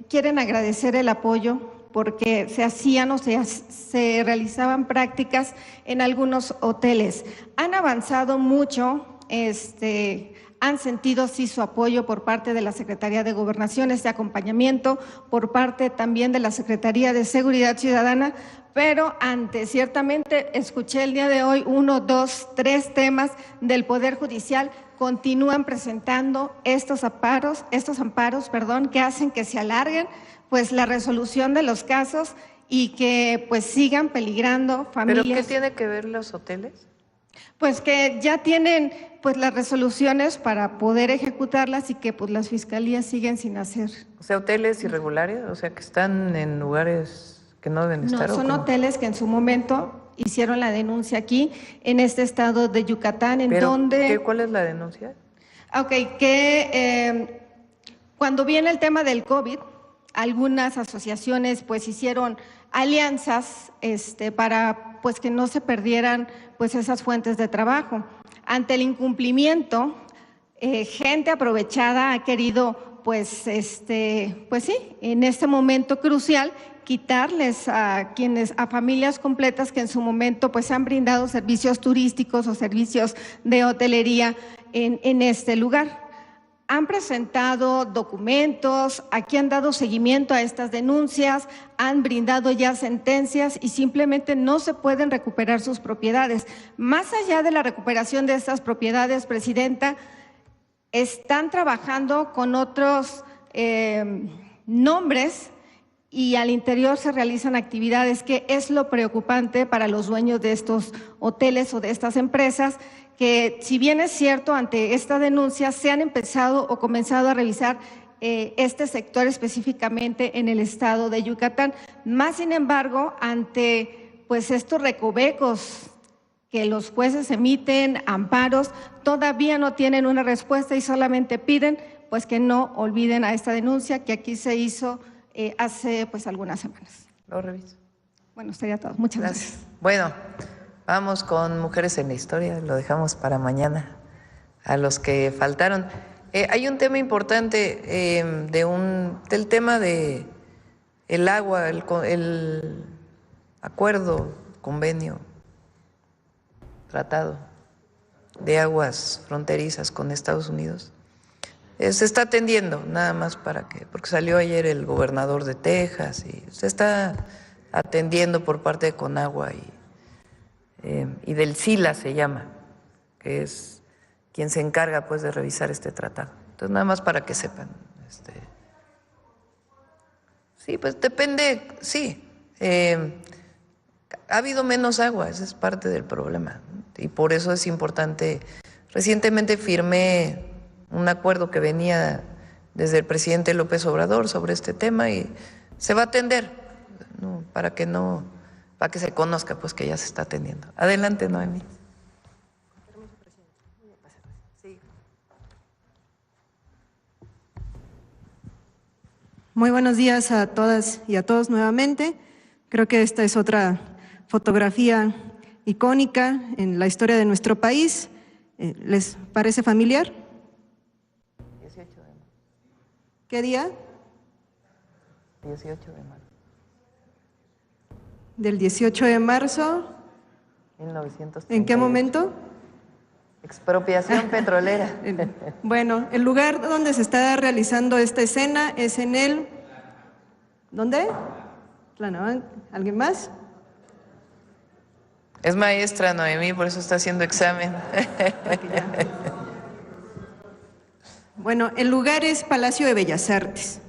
quieren agradecer el apoyo porque se hacían o se realizaban prácticas en algunos hoteles. Han avanzado mucho, han sentido sí su apoyo por parte de la Secretaría de Gobernación, este acompañamiento por parte también de la Secretaría de Seguridad Ciudadana, pero ciertamente escuché el día de hoy 1, 2, 3 temas del Poder Judicial. Continúan presentando estos amparos, que hacen que se alarguen pues la resolución de los casos y que pues sigan peligrando familias. ¿Pero qué tiene que ver los hoteles? Pues que ya tienen pues las resoluciones para poder ejecutarlas y que pues las fiscalías siguen sin hacer. O sea, hoteles irregulares, o sea, que están en lugares que no deben estar. No, son hoteles que en su momento hicieron la denuncia aquí, en este estado de Yucatán, en donde… ¿Cuál es la denuncia? Ok, que cuando viene el tema del COVID, algunas asociaciones pues hicieron alianzas para pues que no se perdieran pues esas fuentes de trabajo. Ante el incumplimiento, gente aprovechada ha querido pues sí, en este momento crucial, quitarles a familias completas que en su momento pues han brindado servicios turísticos o servicios de hotelería en este lugar. Han presentado documentos, aquí han dado seguimiento a estas denuncias, han brindado ya sentencias y simplemente no se pueden recuperar sus propiedades. Más allá de la recuperación de estas propiedades, Presidenta, están trabajando con otros nombres y al interior se realizan actividades que es lo preocupante para los dueños de estos hoteles o de estas empresas, que si bien es cierto, ante esta denuncia se han empezado o comenzado a revisar este sector específicamente en el estado de Yucatán. Más sin embargo, ante pues estos recovecos que los jueces emiten, amparos, todavía no tienen una respuesta y solamente piden pues que no olviden a esta denuncia que aquí se hizo hace pues algunas semanas. Lo reviso. Bueno, sería todo. Muchas gracias. Bueno, vamos con Mujeres en la Historia, lo dejamos para mañana, a los que faltaron. Hay un tema importante del tema de el agua, el acuerdo, convenio, tratado de aguas fronterizas con Estados Unidos. Se está atendiendo, nada más porque salió ayer el gobernador de Texas y se está atendiendo por parte de Conagua y del SILA se llama, que es quien se encarga pues de revisar este tratado. Entonces nada más para que sepan. Sí, pues depende, sí. Ha habido menos agua, ese es parte del problema, y por eso es importante. Recientemente firmé un acuerdo que venía desde el presidente López Obrador sobre este tema y se va a atender, ¿no? para que se conozca pues que ya se está atendiendo. Adelante, Noemí. Muy buenos días a todas y a todos nuevamente. Creo que esta es otra fotografía icónica en la historia de nuestro país. ¿Les parece familiar? 18 de marzo. ¿Qué día? 18 de marzo. Del 18 de marzo. 1938. ¿En qué momento? Expropiación petrolera. Bueno, el lugar donde se está realizando esta escena es en el… ¿Dónde? ¿Alguien más? Es maestra Noemí, por eso está haciendo examen. Bueno, el lugar es Palacio de Bellas Artes.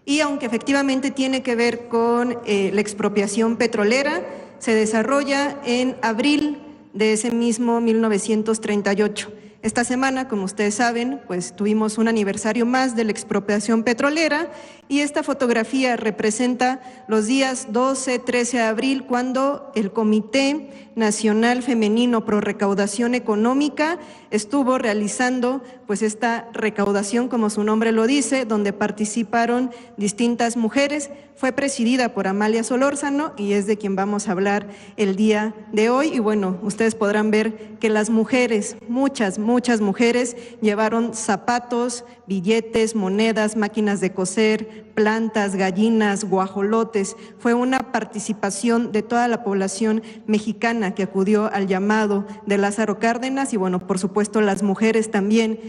Y aunque efectivamente tiene que ver con la expropiación petrolera, se desarrolla en abril de ese mismo 1938. Esta semana, como ustedes saben, pues tuvimos un aniversario más de la expropiación petrolera y esta fotografía representa los días 12, 13 de abril, cuando el Comité Nacional Femenino Pro Recaudación Económica estuvo realizando pues esta recaudación, como su nombre lo dice, donde participaron distintas mujeres. Fue presidida por Amalia Solórzano y es de quien vamos a hablar el día de hoy. Y bueno, ustedes podrán ver que las mujeres, muchas muchas mujeres llevaron zapatos, billetes, monedas, máquinas de coser, plantas, gallinas, guajolotes. Fue una participación de toda la población mexicana que acudió al llamado de Lázaro Cárdenas y bueno, por supuesto las mujeres también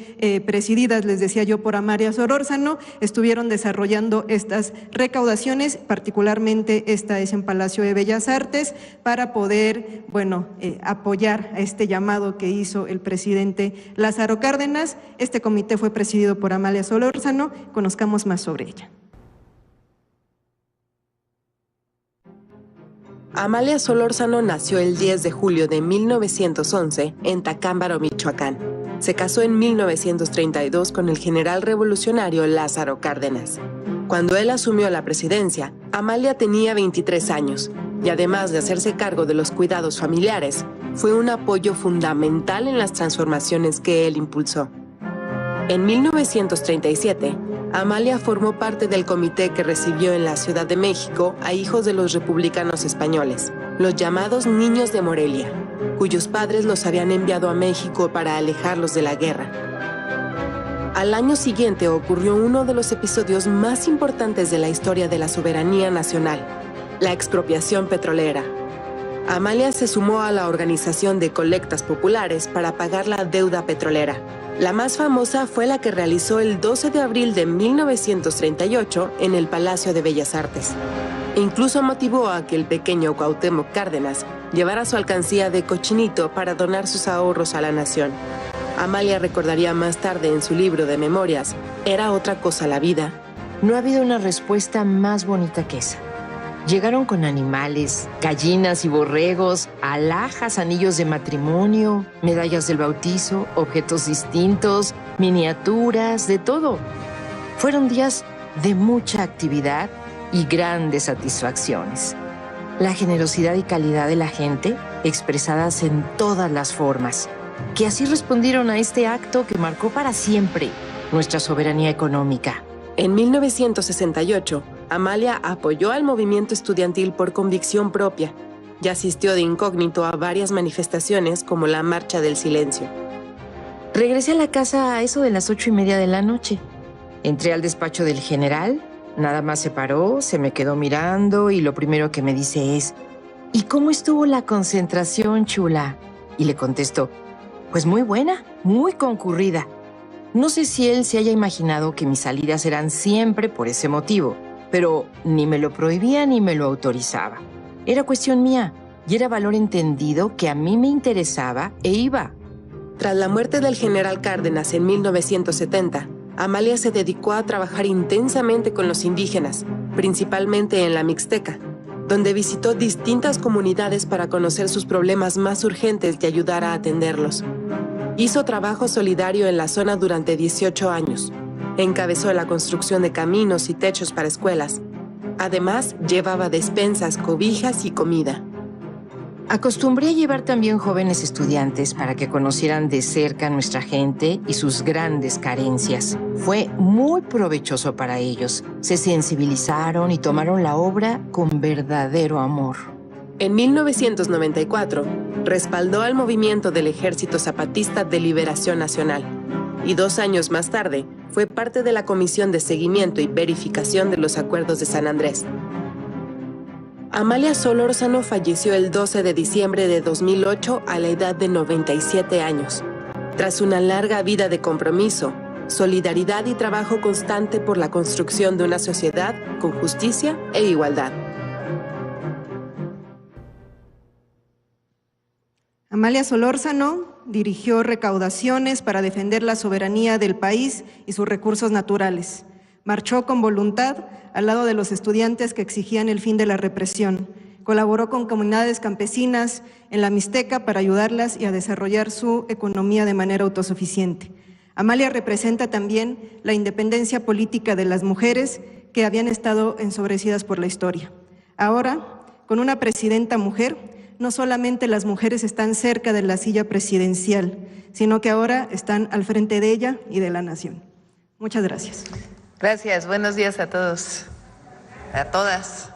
presididas, les decía yo, por Amalia Solórzano, estuvieron desarrollando estas recaudaciones, particularmente esta es en Palacio de Bellas Artes, para poder, bueno, apoyar a este llamado que hizo el presidente Lázaro Cárdenas. Este comité fue presidido por Amalia Solórzano. Conozcamos más sobre ella. Amalia Solórzano nació el 10 de julio de 1911 en Tacámbaro, Michoacán. Se casó en 1932 con el general revolucionario Lázaro Cárdenas. Cuando él asumió la presidencia, Amalia tenía 23 años y además de hacerse cargo de los cuidados familiares, fue un apoyo fundamental en las transformaciones que él impulsó. En 1937, Amalia formó parte del comité que recibió en la Ciudad de México a hijos de los republicanos españoles, los llamados Niños de Morelia, cuyos padres los habían enviado a México para alejarlos de la guerra. Al año siguiente ocurrió uno de los episodios más importantes de la historia de la soberanía nacional, la expropiación petrolera. Amalia se sumó a la organización de colectas populares para pagar la deuda petrolera. La más famosa fue la que realizó el 12 de abril de 1938 en el Palacio de Bellas Artes. Incluso motivó a que el pequeño Cuauhtémoc Cárdenas llevara su alcancía de cochinito para donar sus ahorros a la nación. Amalia recordaría más tarde en su libro de memorias, «Era otra cosa la vida». No ha habido una respuesta más bonita que esa. Llegaron con animales, gallinas y borregos, alhajas, anillos de matrimonio, medallas del bautizo, objetos distintos, miniaturas, de todo. Fueron días de mucha actividad y grandes satisfacciones. La generosidad y calidad de la gente expresadas en todas las formas, que así respondieron a este acto que marcó para siempre nuestra soberanía económica. En 1968, Amalia apoyó al movimiento estudiantil por convicción propia y asistió de incógnito a varias manifestaciones como la Marcha del Silencio. Regresé a la casa a eso de las 8:30 de la noche. Entré al despacho del general, nada más se paró, se me quedó mirando y lo primero que me dice es: ¿y cómo estuvo la concentración, chula? Y le contesto: pues muy buena, muy concurrida. No sé si él se haya imaginado que mis salidas eran siempre por ese motivo, pero ni me lo prohibía ni me lo autorizaba. Era cuestión mía y era valor entendido que a mí me interesaba e iba. Tras la muerte del general Cárdenas en 1970, Amalia se dedicó a trabajar intensamente con los indígenas, principalmente en la Mixteca, donde visitó distintas comunidades para conocer sus problemas más urgentes y ayudar a atenderlos. Hizo trabajo solidario en la zona durante 18 años. Encabezó la construcción de caminos y techos para escuelas. Además, llevaba despensas, cobijas y comida. Acostumbré a llevar también jóvenes estudiantes para que conocieran de cerca a nuestra gente y sus grandes carencias. Fue muy provechoso para ellos. Se sensibilizaron y tomaron la obra con verdadero amor. En 1994, respaldó al movimiento del Ejército Zapatista de Liberación Nacional y 2 años más tarde fue parte de la Comisión de Seguimiento y Verificación de los Acuerdos de San Andrés. Amalia Solórzano falleció el 12 de diciembre de 2008 a la edad de 97 años, tras una larga vida de compromiso, solidaridad y trabajo constante por la construcción de una sociedad con justicia e igualdad. Amalia Solórzano dirigió recaudaciones para defender la soberanía del país y sus recursos naturales. Marchó con voluntad al lado de los estudiantes que exigían el fin de la represión. Colaboró con comunidades campesinas en la Mixteca para ayudarlas y a desarrollar su economía de manera autosuficiente. Amalia representa también la independencia política de las mujeres que habían estado ensobrecidas por la historia. Ahora, con una presidenta mujer, no solamente las mujeres están cerca de la silla presidencial, sino que ahora están al frente de ella y de la nación. Muchas gracias. Gracias, buenos días a todos, a todas.